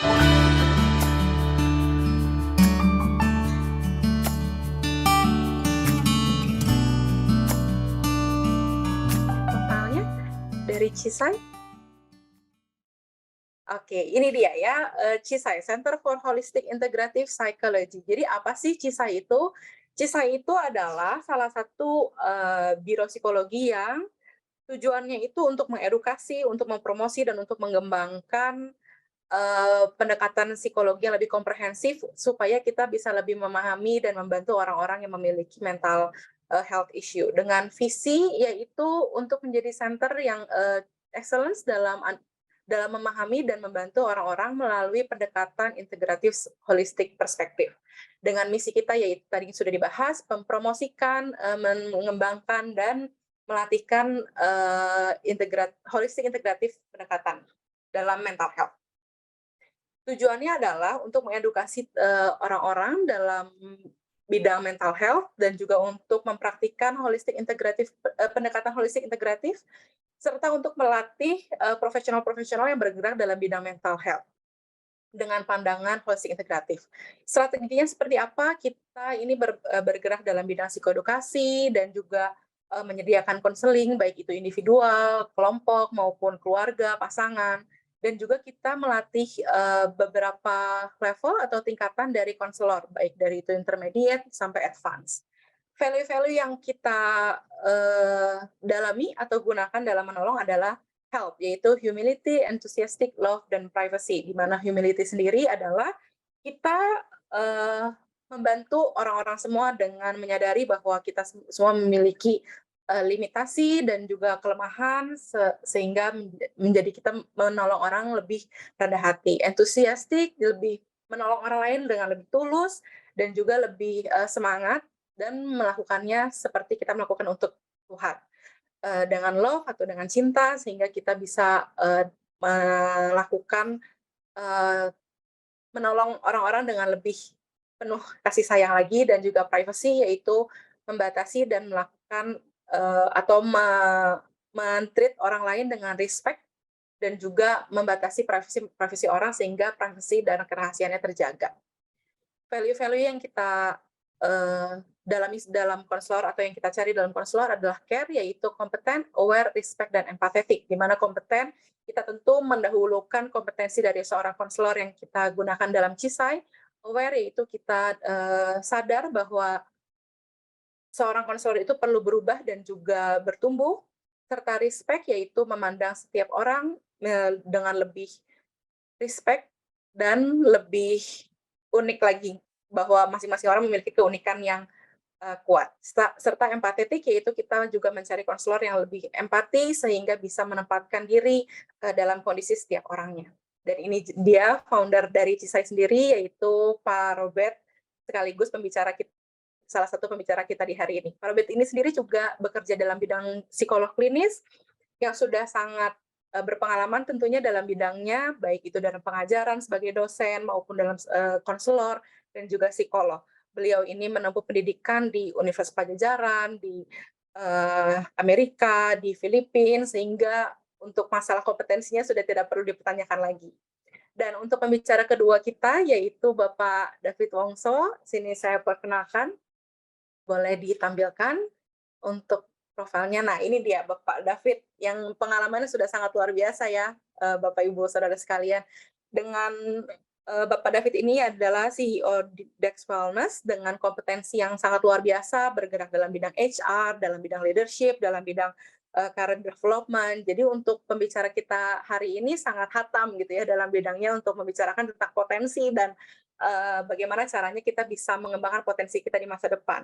Profilnya dari CISAI. Oke, ini dia ya, CISAI, Center for Holistic Integrative Psychology. Jadi apa sih CISAI itu? CISAI itu adalah salah satu biro psikologi yang tujuannya itu untuk mengedukasi, untuk mempromosi, dan untuk mengembangkan pendekatan psikologi yang lebih komprehensif supaya kita bisa lebih memahami dan membantu orang-orang yang memiliki mental health issue dengan visi yaitu untuk menjadi center yang excellence dalam memahami dan membantu orang-orang melalui pendekatan integratif holistik perspektif. Dengan misi kita yaitu tadi sudah dibahas, mempromosikan, mengembangkan dan melatihkan holistik integratif pendekatan dalam mental health. Tujuannya adalah untuk mengedukasi orang-orang dalam bidang mental health dan juga untuk mempraktikkan pendekatan holistik integratif serta untuk melatih profesional-profesional yang bergerak dalam bidang mental health dengan pandangan holistik integratif. Strateginya seperti apa? Kita ini bergerak dalam bidang psikoedukasi dan juga menyediakan konseling baik itu individual, kelompok maupun keluarga, pasangan. Dan juga kita melatih beberapa level atau tingkatan dari konselor, baik dari itu intermediate sampai advance. Value-value yang kita dalami atau gunakan dalam menolong adalah help, yaitu humility, enthusiastic, love, dan privacy. Di mana humility sendiri adalah kita membantu orang-orang semua dengan menyadari bahwa kita semua memiliki limitasi dan juga kelemahan sehingga menjadi kita menolong orang lebih rendah hati. Enthusiastic, lebih menolong orang lain dengan lebih tulus dan juga lebih semangat dan melakukannya seperti kita melakukan untuk Tuhan. Dengan love atau dengan cinta sehingga kita bisa melakukan menolong orang-orang dengan lebih penuh kasih sayang lagi dan juga privacy yaitu membatasi dan melakukan atau men-treat orang lain dengan respect dan juga membatasi privasi orang sehingga privasi dan kerahasiaannya terjaga. Value-value yang kita dalami dalam konselor atau yang kita cari dalam konselor adalah care, yaitu kompeten, aware, respect, dan empathetic. Di mana kompeten, kita tentu mendahulukan kompetensi dari seorang konselor yang kita gunakan dalam CISAI. Aware, yaitu kita sadar bahwa seorang konselor itu perlu berubah dan juga bertumbuh. Serta respect, yaitu memandang setiap orang dengan lebih respect dan lebih unik lagi, bahwa masing-masing orang memiliki keunikan yang kuat. Serta empatetik, yaitu kita juga mencari konselor yang lebih empati sehingga bisa menempatkan diri dalam kondisi setiap orangnya. Dan ini dia founder dari CISAI sendiri, yaitu Pak Robert, sekaligus salah satu pembicara kita di hari ini. Pak Robert ini sendiri juga bekerja dalam bidang psikolog klinis yang sudah sangat berpengalaman tentunya dalam bidangnya, baik itu dalam pengajaran sebagai dosen maupun dalam konselor dan juga psikolog. Beliau ini menempuh pendidikan di Universitas Pajajaran, di Amerika, di Filipina, sehingga untuk masalah kompetensinya sudah tidak perlu dipertanyakan lagi. Dan untuk pembicara kedua kita, yaitu Bapak David Wongso, sini saya perkenalkan, boleh ditampilkan untuk profilnya. Nah, ini dia Bapak David, yang pengalamannya sudah sangat luar biasa ya, Bapak Ibu Saudara sekalian. Dengan Bapak David ini adalah CEO Dex Wellness dengan kompetensi yang sangat luar biasa, bergerak dalam bidang HR, dalam bidang leadership, dalam bidang career development. Jadi untuk pembicara kita hari ini sangat hatam gitu ya dalam bidangnya untuk membicarakan tentang potensi dan bagaimana caranya kita bisa mengembangkan potensi kita di masa depan.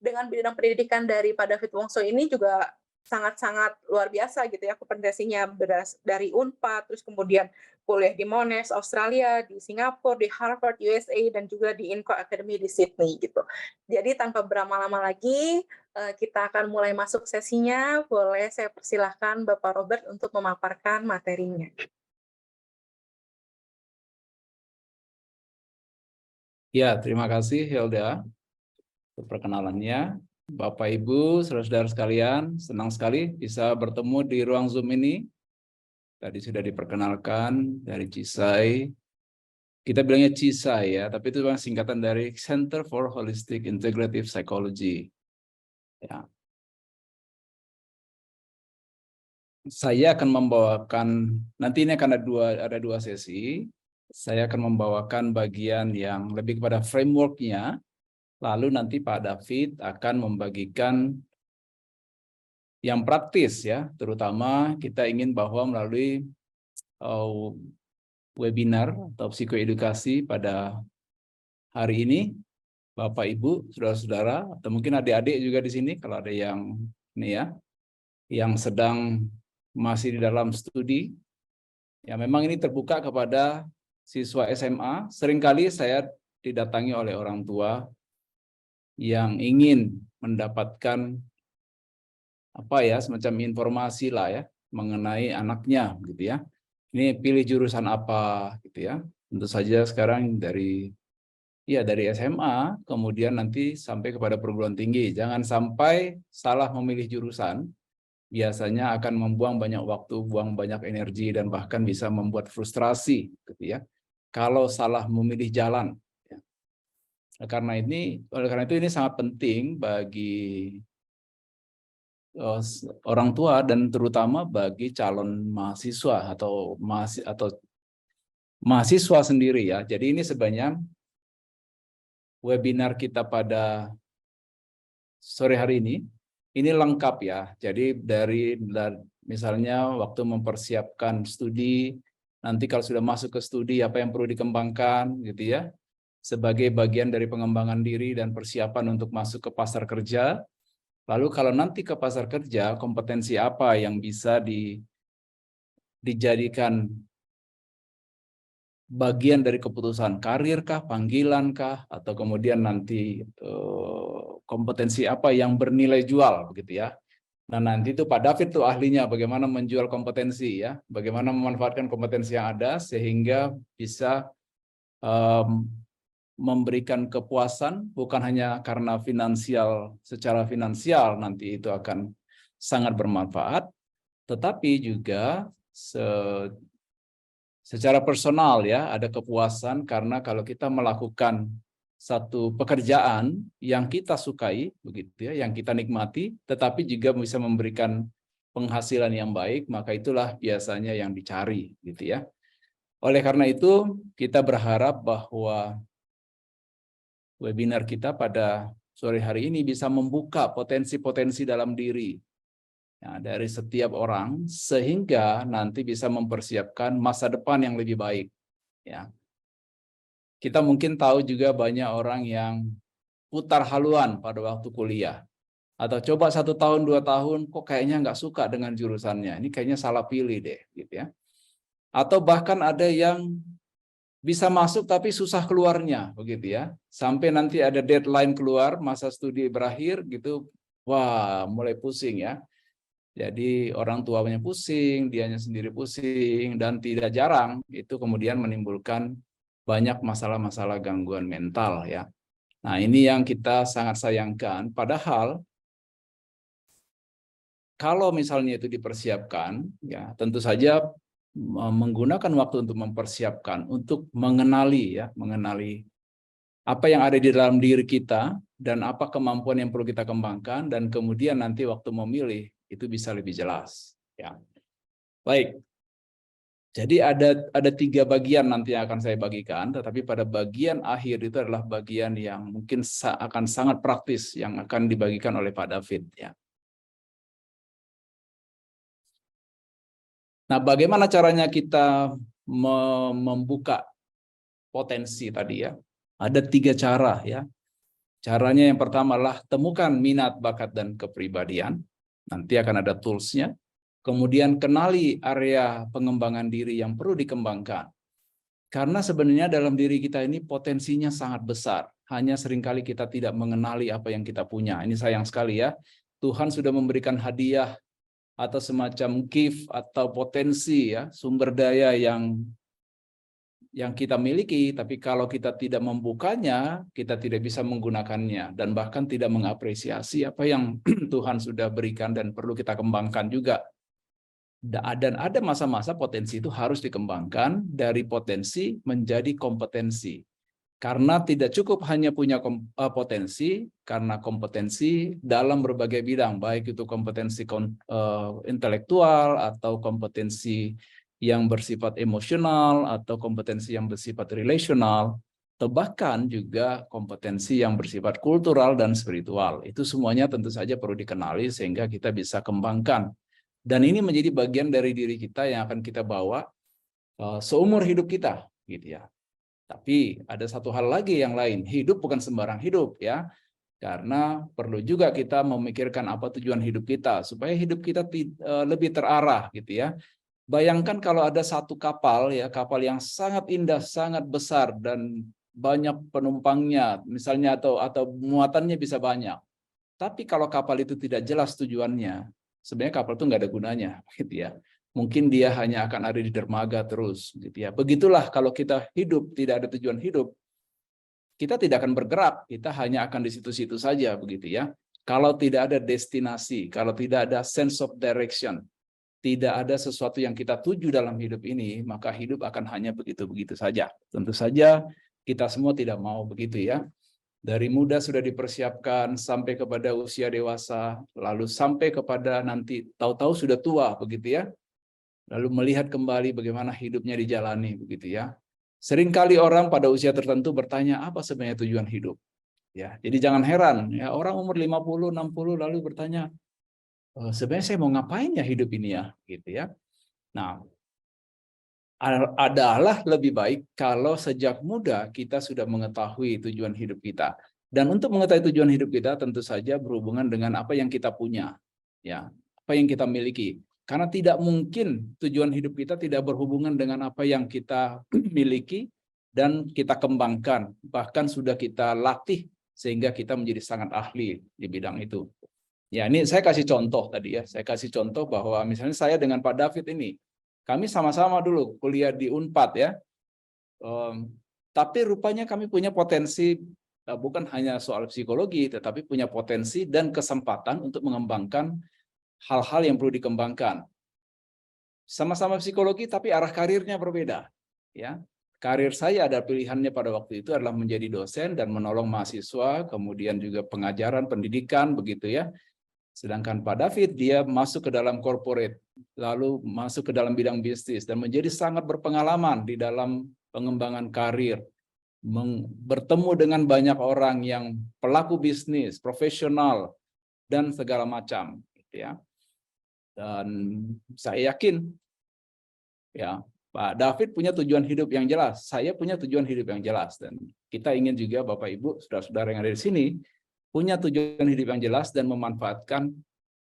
Dengan bidang pendidikan dari Pak David Wongso ini juga sangat-sangat luar biasa gitu ya, kompetensinya dari Unpad, terus kemudian kuliah di Monash, Australia, di Singapura, di Harvard, USA, dan juga di Inco Academy di Sydney gitu. Jadi tanpa berlama-lama lagi, kita akan mulai masuk sesinya. Boleh saya persilahkan Bapak Robert untuk memaparkan materinya. Ya, terima kasih Hilda untuk perkenalannya. Bapak, Ibu, saudara-saudara sekalian, senang sekali bisa bertemu di ruang Zoom ini. Tadi sudah diperkenalkan dari CISAI, kita bilangnya CISA ya, tapi itu memang singkatan dari Center for Holistic Integrative Psychology. Ya. Saya akan membawakan, nanti ini akan ada dua sesi. Saya akan membawakan bagian yang lebih kepada framework-nya, lalu nanti Pak David akan membagikan yang praktis ya, terutama kita ingin bahwa melalui webinar atau psikoedukasi pada hari ini, Bapak Ibu, saudara-saudara, atau mungkin adik-adik juga di sini kalau ada yang ini ya, yang sedang masih di dalam studi, ya memang ini terbuka kepada siswa SMA. Seringkali saya didatangi oleh orang tua yang ingin mendapatkan apa ya, semacam informasi lah ya mengenai anaknya gitu ya. Ini pilih jurusan apa gitu ya. Tentu saja sekarang dari SMA kemudian nanti sampai kepada perguruan tinggi. Jangan sampai salah memilih jurusan, biasanya akan membuang banyak waktu, buang banyak energi, dan bahkan bisa membuat frustrasi gitu ya. Kalau salah memilih jalan. Oleh karena itu ini sangat penting bagi orang tua dan terutama bagi calon mahasiswa atau mahasiswa sendiri ya. Jadi ini sebenarnya webinar kita pada sore hari ini lengkap ya. Jadi dari misalnya waktu mempersiapkan studi, nanti kalau sudah masuk ke studi apa yang perlu dikembangkan gitu ya. Sebagai bagian dari pengembangan diri dan persiapan untuk masuk ke pasar kerja. Lalu kalau nanti ke pasar kerja, kompetensi apa yang bisa dijadikan bagian dari keputusan karir kah, panggilan kah, atau kemudian nanti kompetensi apa yang bernilai jual begitu ya. Nah nanti itu Pak David tuh ahlinya bagaimana menjual kompetensi ya, bagaimana memanfaatkan kompetensi yang ada sehingga bisa memberikan kepuasan bukan hanya karena secara finansial nanti itu akan sangat bermanfaat, tetapi juga secara personal ya, ada kepuasan karena kalau kita melakukan satu pekerjaan yang kita sukai begitu ya, yang kita nikmati, tetapi juga bisa memberikan penghasilan yang baik, maka itulah biasanya yang dicari gitu ya. Oleh karena itu, kita berharap bahwa webinar kita pada sore hari ini bisa membuka potensi-potensi dalam diri ya, dari setiap orang sehingga nanti bisa mempersiapkan masa depan yang lebih baik. Ya, kita mungkin tahu juga banyak orang yang putar haluan pada waktu kuliah atau coba 1 tahun 2 tahun kok kayaknya nggak suka dengan jurusannya. Ini kayaknya salah pilih deh, gitu ya. Atau bahkan ada yang bisa masuk tapi susah keluarnya begitu ya. Sampai nanti ada deadline keluar, masa studi berakhir gitu. Wah, mulai pusing ya. Jadi orang tuanya pusing, dianya sendiri pusing, dan tidak jarang itu kemudian menimbulkan banyak masalah-masalah gangguan mental ya. Nah, ini yang kita sangat sayangkan. Padahal kalau misalnya itu dipersiapkan, ya tentu saja menggunakan waktu untuk mempersiapkan, untuk mengenali apa yang ada di dalam diri kita dan apa kemampuan yang perlu kita kembangkan, dan kemudian nanti waktu memilih itu bisa lebih jelas. Ya, baik. Jadi ada 3 bagian nanti yang akan saya bagikan, tetapi pada bagian akhir itu adalah bagian yang mungkin akan sangat praktis yang akan dibagikan oleh Pak David. Ya. Nah, bagaimana caranya kita membuka potensi tadi ya? Ada 3 cara ya. Caranya yang pertama adalah temukan minat, bakat, dan kepribadian. Nanti akan ada tools-nya. Kemudian kenali area pengembangan diri yang perlu dikembangkan. Karena sebenarnya dalam diri kita ini potensinya sangat besar. Hanya seringkali kita tidak mengenali apa yang kita punya. Ini sayang sekali ya. Tuhan sudah memberikan hadiah atau semacam gift atau potensi ya, sumber daya yang kita miliki, tapi kalau kita tidak membukanya, kita tidak bisa menggunakannya dan bahkan tidak mengapresiasi apa yang Tuhan sudah berikan dan perlu kita kembangkan juga. Dan ada masa-masa potensi itu harus dikembangkan dari potensi menjadi kompetensi. Karena tidak cukup hanya punya potensi, karena kompetensi dalam berbagai bidang, baik itu kompetensi intelektual atau kompetensi yang bersifat emosional atau kompetensi yang bersifat relasional, atau bahkan juga kompetensi yang bersifat kultural dan spiritual. Itu semuanya tentu saja perlu dikenali sehingga kita bisa kembangkan. Dan ini menjadi bagian dari diri kita yang akan kita bawa seumur hidup kita, gitu ya. Tapi ada satu hal lagi yang lain, hidup bukan sembarang hidup ya, karena perlu juga kita memikirkan apa tujuan hidup kita supaya hidup kita lebih terarah, gitu ya. Bayangkan kalau ada satu kapal ya, kapal yang sangat indah, sangat besar dan banyak penumpangnya, misalnya atau muatannya bisa banyak. Tapi kalau kapal itu tidak jelas tujuannya, sebenarnya kapal itu nggak ada gunanya, gitu ya. Mungkin dia hanya akan ada di dermaga terus, gitu ya. Begitulah kalau kita hidup tidak ada tujuan hidup, kita tidak akan bergerak, kita hanya akan di situ-situ saja, begitu ya. Kalau tidak ada destinasi, kalau tidak ada sense of direction, tidak ada sesuatu yang kita tuju dalam hidup ini, maka hidup akan hanya begitu-begitu saja. Tentu saja kita semua tidak mau begitu ya. Dari muda sudah dipersiapkan sampai kepada usia dewasa, lalu sampai kepada nanti tahu-tahu sudah tua, begitu ya. Lalu melihat kembali bagaimana hidupnya dijalani, begitu ya. Seringkali orang pada usia tertentu bertanya, apa sebenarnya tujuan hidup? Ya, jadi jangan heran, ya orang umur 50, 60 lalu bertanya, sebenarnya saya mau ngapain ya hidup ini ya, gitu ya. Nah, adalah lebih baik kalau sejak muda kita sudah mengetahui tujuan hidup kita. Dan untuk mengetahui tujuan hidup kita tentu saja berhubungan dengan apa yang kita punya, ya, apa yang kita miliki. Karena tidak mungkin tujuan hidup kita tidak berhubungan dengan apa yang kita miliki dan kita kembangkan, bahkan sudah kita latih sehingga kita menjadi sangat ahli di bidang itu. Ya, ini saya kasih contoh tadi ya. Saya kasih contoh bahwa misalnya saya dengan Pak David ini, kami sama-sama dulu kuliah di Unpad ya. Tapi rupanya kami punya potensi, bukan hanya soal psikologi, tetapi punya potensi dan kesempatan untuk mengembangkan hal-hal yang perlu dikembangkan. Sama-sama psikologi, tapi arah karirnya berbeda. Ya, karir saya ada pilihannya pada waktu itu adalah menjadi dosen dan menolong mahasiswa, kemudian juga pengajaran, pendidikan, begitu ya. Sedangkan Pak David, dia masuk ke dalam corporate, lalu masuk ke dalam bidang bisnis, dan menjadi sangat berpengalaman di dalam pengembangan karir, bertemu dengan banyak orang yang pelaku bisnis, profesional, dan segala macam. Ya. Dan saya yakin, ya, Pak David punya tujuan hidup yang jelas, saya punya tujuan hidup yang jelas, dan kita ingin juga Bapak Ibu, saudara-saudara yang ada di sini, punya tujuan hidup yang jelas dan memanfaatkan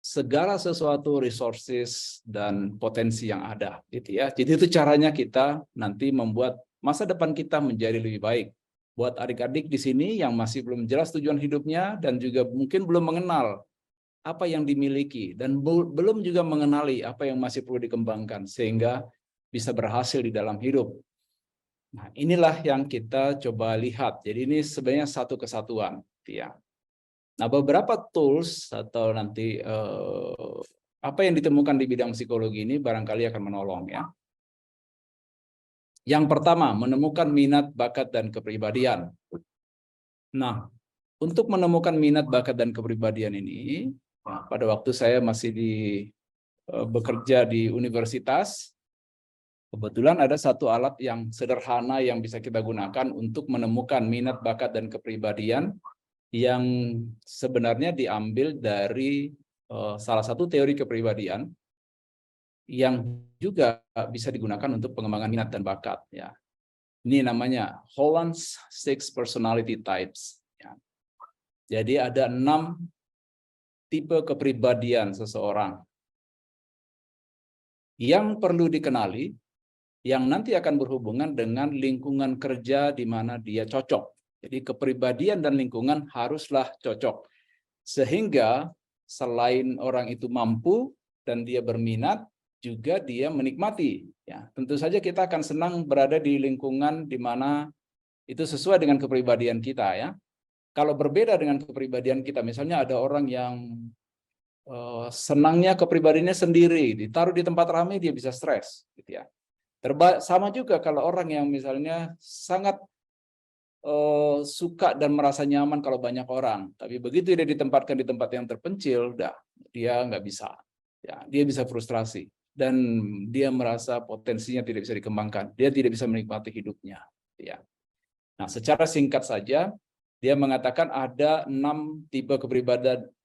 segala sesuatu resources dan potensi yang ada, gitu ya. Jadi itu caranya kita nanti membuat masa depan kita menjadi lebih baik. Buat adik-adik di sini yang masih belum jelas tujuan hidupnya dan juga mungkin belum mengenal apa yang dimiliki dan belum juga mengenali apa yang masih perlu dikembangkan sehingga bisa berhasil di dalam hidup. Nah, inilah yang kita coba lihat. Jadi ini sebenarnya satu kesatuan, ya. Nah, beberapa tools atau nanti apa yang ditemukan di bidang psikologi ini barangkali akan menolong ya. Yang pertama, menemukan minat, bakat, dan kepribadian. Nah, untuk menemukan minat, bakat, dan kepribadian ini, ya, pada waktu saya masih bekerja di universitas, kebetulan ada satu alat yang sederhana yang bisa kita gunakan untuk menemukan minat, bakat, dan kepribadian yang sebenarnya diambil dari salah satu teori kepribadian yang juga bisa digunakan untuk pengembangan minat dan bakat. Ya. Ini namanya Holland's 6 Personality Types. Ya. Jadi ada 6 tipe kepribadian seseorang yang perlu dikenali, yang nanti akan berhubungan dengan lingkungan kerja di mana dia cocok. Jadi kepribadian dan lingkungan haruslah cocok. Sehingga selain orang itu mampu dan dia berminat, juga dia menikmati. Ya, tentu saja kita akan senang berada di lingkungan di mana itu sesuai dengan kepribadian kita ya. Kalau berbeda dengan kepribadian kita, misalnya ada orang yang senangnya kepribadiannya sendiri, ditaruh di tempat ramai dia bisa stres, gitu ya. Sama juga kalau orang yang misalnya sangat suka dan merasa nyaman kalau banyak orang, tapi begitu dia ditempatkan di tempat yang terpencil, dia nggak bisa, ya, dia bisa frustrasi dan dia merasa potensinya tidak bisa dikembangkan, dia tidak bisa menikmati hidupnya, ya. Nah, secara singkat saja, dia mengatakan ada 6 tipe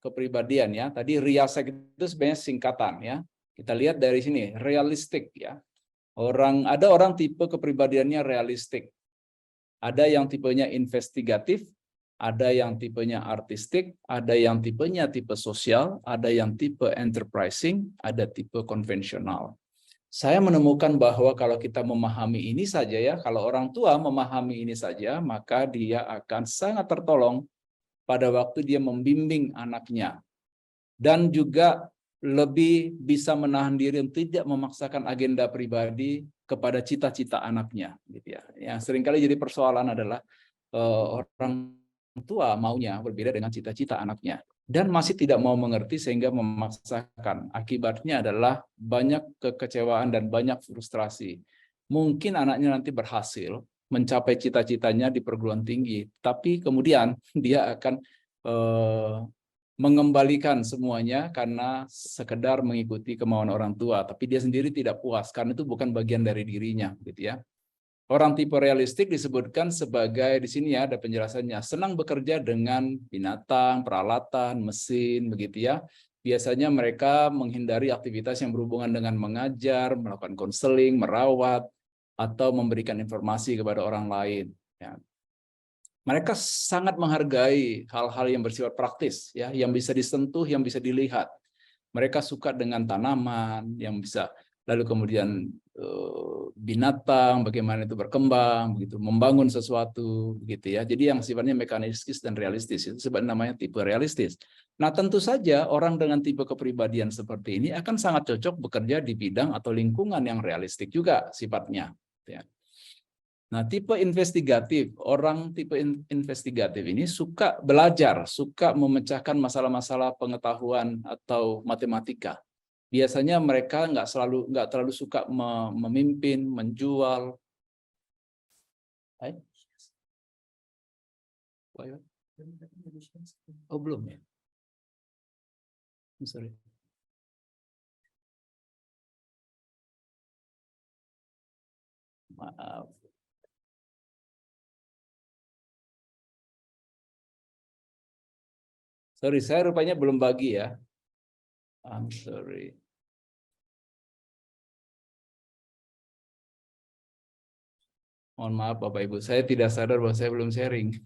kepribadian ya. Tadi RIASEC itu sebenarnya singkatan ya. Kita lihat dari sini, realistik ya. Ada orang tipe kepribadiannya realistik. Ada yang tipenya investigatif, ada yang tipenya artistik, ada yang tipenya tipe sosial, ada yang tipe enterprising, ada tipe konvensional. Saya menemukan bahwa kalau kita memahami ini saja ya, kalau orang tua memahami ini saja, maka dia akan sangat tertolong pada waktu dia membimbing anaknya. Dan juga lebih bisa menahan diri untuk tidak memaksakan agenda pribadi kepada cita-cita anaknya, gitu ya. Yang seringkali jadi persoalan adalah orang tua maunya berbeda dengan cita-cita anaknya dan masih tidak mau mengerti sehingga memaksakan. Akibatnya adalah banyak kekecewaan dan banyak frustrasi. Mungkin anaknya nanti berhasil mencapai cita-citanya di perguruan tinggi, tapi kemudian dia akan mengembalikan semuanya karena sekedar mengikuti kemauan orang tua, tapi dia sendiri tidak puas karena itu bukan bagian dari dirinya, gitu ya. Orang tipe realistik disebutkan sebagai, di sini ya ada penjelasannya, senang bekerja dengan binatang, peralatan, mesin, begitu ya. Biasanya mereka menghindari aktivitas yang berhubungan dengan mengajar, melakukan konseling, merawat, atau memberikan informasi kepada orang lain. Ya. Mereka sangat menghargai hal-hal yang bersifat praktis, ya, yang bisa disentuh, yang bisa dilihat. Mereka suka dengan tanaman, yang bisa, lalu kemudian binatang, bagaimana itu berkembang, begitu, membangun sesuatu, begitu ya. Jadi yang sifatnya mekanistis dan realistis itu sebab namanya tipe realistis. Nah, tentu saja orang dengan tipe kepribadian seperti ini akan sangat cocok bekerja di bidang atau lingkungan yang realistik juga sifatnya. Ya. Nah, tipe investigatif, orang tipe investigatif ini suka belajar, suka memecahkan masalah-masalah pengetahuan atau matematika. Biasanya mereka nggak terlalu suka memimpin, menjual. Oh, belum ya? Sorry. Maaf. Sorry, saya rupanya belum bagi ya. I'm sorry. Mohon maaf Bapak Ibu, saya tidak sadar bahwa saya belum sharing.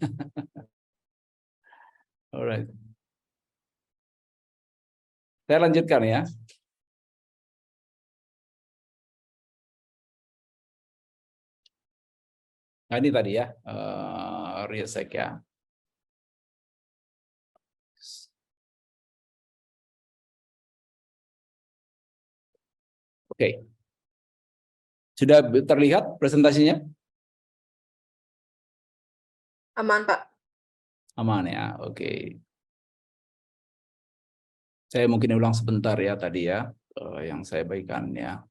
Alright. Saya lanjutkan ya. Nah, ini tadi ya, RIASEC ya. Oke. Sudah terlihat presentasinya? Aman, Pak. Aman ya, oke. Saya mungkin ulang sebentar ya tadi ya, yang saya bagikan ya.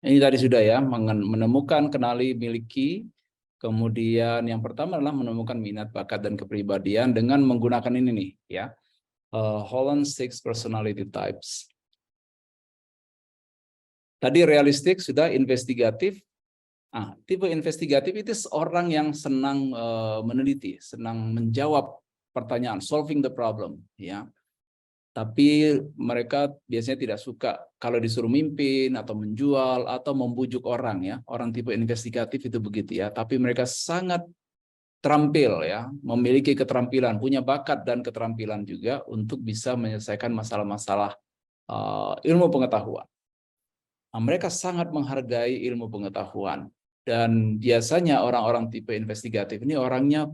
Ini tadi sudah ya, menemukan, kenali, miliki. Kemudian yang pertama adalah menemukan minat, bakat, dan kepribadian dengan menggunakan ini nih ya, Holland 6 personality types. Tadi realistik sudah, investigatif. Tipe investigatif itu orang yang senang meneliti, senang menjawab pertanyaan, solving the problem, ya. Tapi mereka biasanya tidak suka kalau disuruh mimpin atau menjual atau membujuk orang ya. Orang tipe investigatif itu begitu ya. Tapi mereka sangat terampil ya, memiliki keterampilan, punya bakat dan keterampilan juga untuk bisa menyelesaikan masalah-masalah ilmu pengetahuan. Nah, mereka sangat menghargai ilmu pengetahuan. Dan biasanya orang-orang tipe investigatif ini orangnya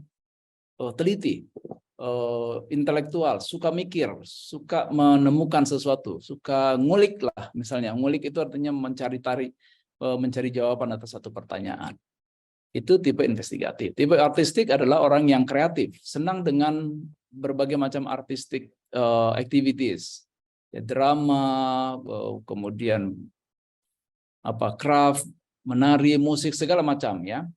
teliti, intelektual, suka mikir, suka menemukan sesuatu, suka ngulik lah. Misalnya, ngulik itu artinya mencari jawaban atas satu pertanyaan. Itu tipe investigatif. Tipe artistik adalah orang yang kreatif, senang dengan berbagai macam artistic activities, ya, drama, kemudian craft, menari, musik, segala macam ya.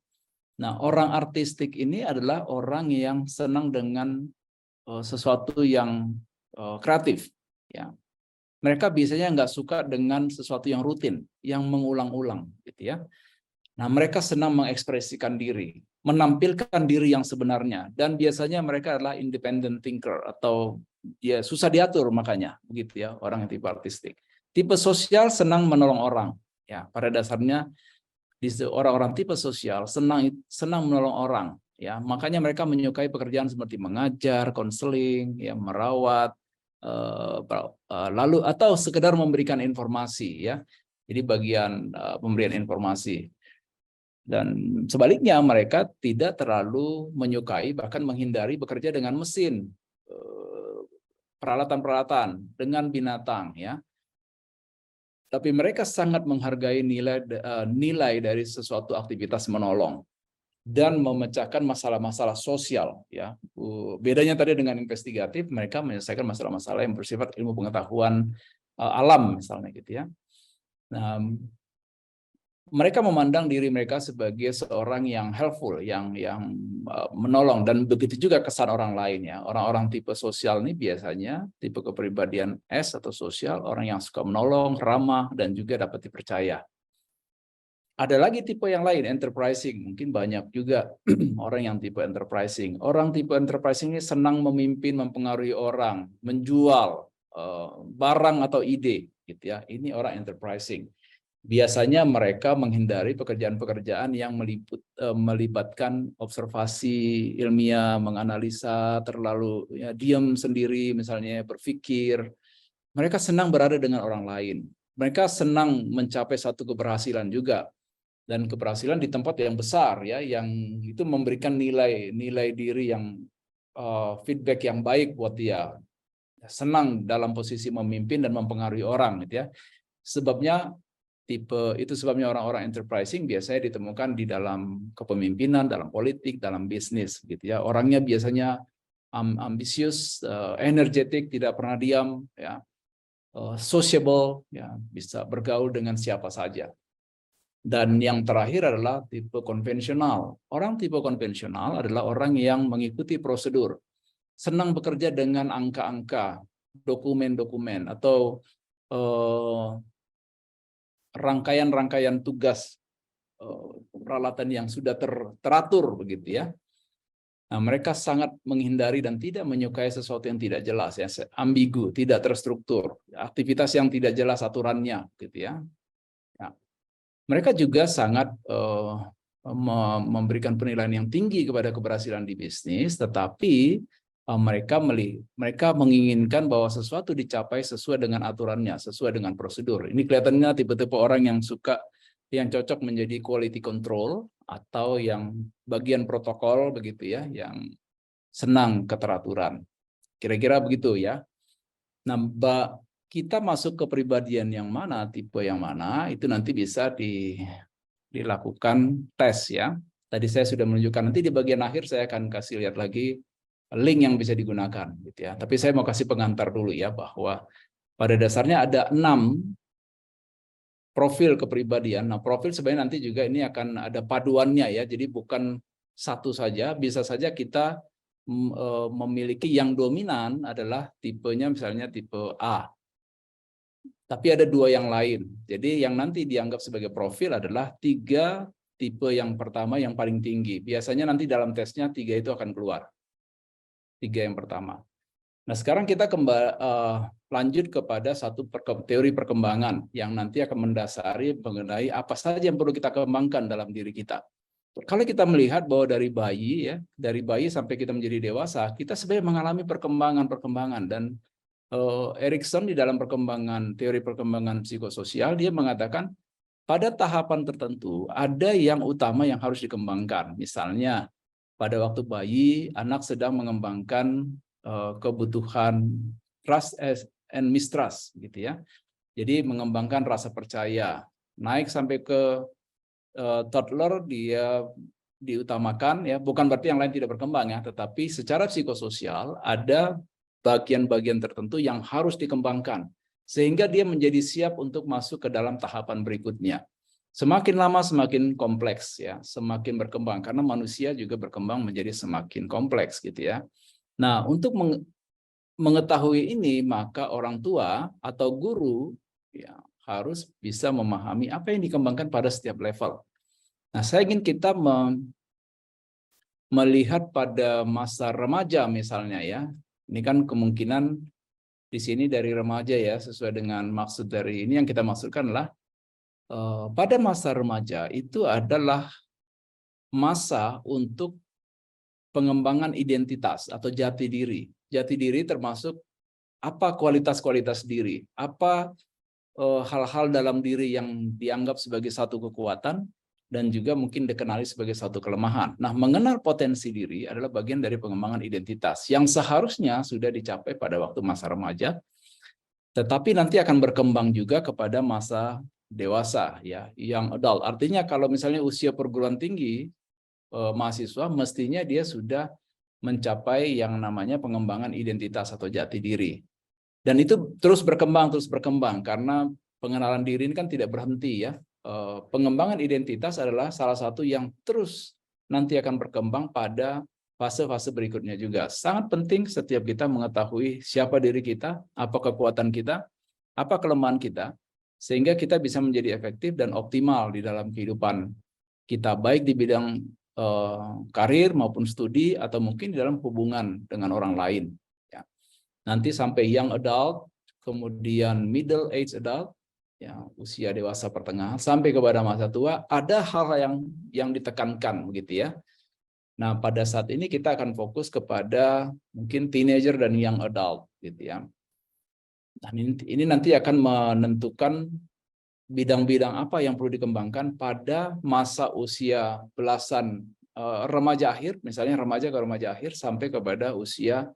Nah, orang artistik ini adalah orang yang senang dengan sesuatu yang kreatif ya. Mereka biasanya nggak suka dengan sesuatu yang rutin, yang mengulang-ulang gitu ya. Nah, mereka senang mengekspresikan diri, menampilkan diri yang sebenarnya, dan biasanya mereka adalah independent thinker atau ya susah diatur, makanya begitu ya orang yang tipe artistik. Tipe sosial senang menolong orang. Ya, pada dasarnya orang-orang tipe sosial senang menolong orang. Ya, makanya mereka menyukai pekerjaan seperti mengajar, konseling, ya, merawat, lalu atau sekedar memberikan informasi ya. Jadi bagian pemberian informasi. Dan sebaliknya mereka tidak terlalu menyukai bahkan menghindari bekerja dengan mesin, peralatan-peralatan, dengan binatang ya. Tapi mereka sangat menghargai nilai dari sesuatu aktivitas menolong dan memecahkan masalah-masalah sosial ya. Bedanya tadi dengan investigatif, mereka menyelesaikan masalah-masalah yang bersifat ilmu pengetahuan alam misalnya gitu ya. Nah, mereka memandang diri mereka sebagai seorang yang helpful, yang menolong, dan begitu juga kesan orang lain ya. Orang-orang tipe sosial ini biasanya tipe kepribadian S atau sosial, orang yang suka menolong, ramah, dan juga dapat dipercaya. Ada lagi tipe yang lain, enterprising. Mungkin banyak juga orang yang tipe enterprising. Orang tipe enterprising ini senang memimpin, mempengaruhi orang, menjual barang atau ide gitu ya. Ini orang enterprising. Biasanya mereka menghindari pekerjaan-pekerjaan yang melibatkan observasi ilmiah, menganalisa, terlalu ya, diam sendiri, misalnya berpikir. Mereka senang berada dengan orang lain. Mereka senang mencapai satu keberhasilan juga. Dan keberhasilan di tempat yang besar, ya, yang itu memberikan nilai diri yang feedback yang baik buat dia. Senang dalam posisi memimpin dan mempengaruhi orang, gitu ya. Sebabnya sebabnya orang-orang enterprising biasanya ditemukan di dalam kepemimpinan, dalam politik, dalam bisnis gitu ya. Orangnya biasanya ambisius, energetik, tidak pernah diam ya. Sociable ya, bisa bergaul dengan siapa saja. Dan yang terakhir adalah tipe konvensional. Orang tipe konvensional adalah orang yang mengikuti prosedur. Senang bekerja dengan angka-angka, dokumen-dokumen atau rangkaian-rangkaian tugas peralatan yang sudah teratur begitu ya. Nah, mereka sangat menghindari dan tidak menyukai sesuatu yang tidak jelas ya, ambigu, tidak terstruktur, aktivitas yang tidak jelas aturannya gitu ya. Ya. Mereka juga sangat memberikan penilaian yang tinggi kepada keberhasilan di bisnis, tetapi mereka menginginkan bahwa sesuatu dicapai sesuai dengan aturannya, sesuai dengan prosedur. Ini kelihatannya tipe-tipe orang yang cocok menjadi quality control atau yang bagian protokol begitu ya, yang senang keteraturan. Kira-kira begitu ya. Nah, kita masuk ke kepribadian yang mana, tipe yang mana, itu nanti bisa dilakukan tes ya. Tadi saya sudah menunjukkan, nanti di bagian akhir saya akan kasih lihat lagi link yang bisa digunakan gitu ya. Tapi saya mau kasih pengantar dulu ya, bahwa pada dasarnya ada 6 profil kepribadian. Nah, profil sebenarnya nanti juga ini akan ada paduannya ya. Jadi bukan satu saja, bisa saja kita memiliki yang dominan adalah tipenya misalnya tipe A. Tapi ada 2 yang lain. Jadi yang nanti dianggap sebagai profil adalah 3 tipe yang pertama yang paling tinggi. Biasanya nanti dalam tesnya 3 itu akan keluar. 3 yang pertama. Nah, sekarang kita lanjut kepada satu teori perkembangan yang nanti akan mendasari mengenai apa saja yang perlu kita kembangkan dalam diri kita. Kalau kita melihat bahwa dari bayi sampai kita menjadi dewasa, kita sebenarnya mengalami perkembangan dan Erikson di dalam teori perkembangan psikososial, dia mengatakan pada tahapan tertentu ada yang utama yang harus dikembangkan. Misalnya pada waktu bayi, anak sedang mengembangkan kebutuhan trust and mistrust gitu ya. Jadi mengembangkan rasa percaya. Naik sampai ke toddler, dia diutamakan ya, bukan berarti yang lain tidak berkembang ya, tetapi secara psikososial ada bagian-bagian tertentu yang harus dikembangkan sehingga dia menjadi siap untuk masuk ke dalam tahapan berikutnya. Semakin lama semakin kompleks ya, semakin berkembang karena manusia juga berkembang menjadi semakin kompleks gitu ya. Nah, untuk mengetahui ini maka orang tua atau guru ya harus bisa memahami apa yang dikembangkan pada setiap level. Nah, saya ingin kita melihat pada masa remaja misalnya ya. Ini kan kemungkinan di sini dari remaja ya, sesuai dengan maksud dari ini yang kita maksudkan adalah pada masa remaja itu adalah masa untuk pengembangan identitas atau jati diri. Jati diri termasuk apa kualitas-kualitas diri, apa hal-hal dalam diri yang dianggap sebagai satu kekuatan dan juga mungkin dikenali sebagai satu kelemahan. Nah, mengenal potensi diri adalah bagian dari pengembangan identitas yang seharusnya sudah dicapai pada waktu masa remaja, tetapi nanti akan berkembang juga kepada masa dewasa ya, young adult. Artinya kalau misalnya usia perguruan tinggi mahasiswa mestinya dia sudah mencapai yang namanya pengembangan identitas atau jati diri. Dan itu terus berkembang karena pengenalan diri ini kan tidak berhenti ya. Pengembangan identitas adalah salah satu yang terus nanti akan berkembang pada fase-fase berikutnya juga. Sangat penting setiap kita mengetahui siapa diri kita, apa kekuatan kita, apa kelemahan kita, sehingga kita bisa menjadi efektif dan optimal di dalam kehidupan kita, baik di bidang karir maupun studi atau mungkin di dalam hubungan dengan orang lain. Nanti sampai young adult, kemudian middle age adult, ya usia dewasa pertengahan, sampai kepada masa tua, ada hal yang ditekankan begitu ya. Nah, pada saat ini kita akan fokus kepada mungkin teenager dan young adult gitu ya. Dan ini nanti akan menentukan bidang-bidang apa yang perlu dikembangkan pada masa usia belasan remaja akhir, misalnya remaja ke remaja akhir sampai kepada usia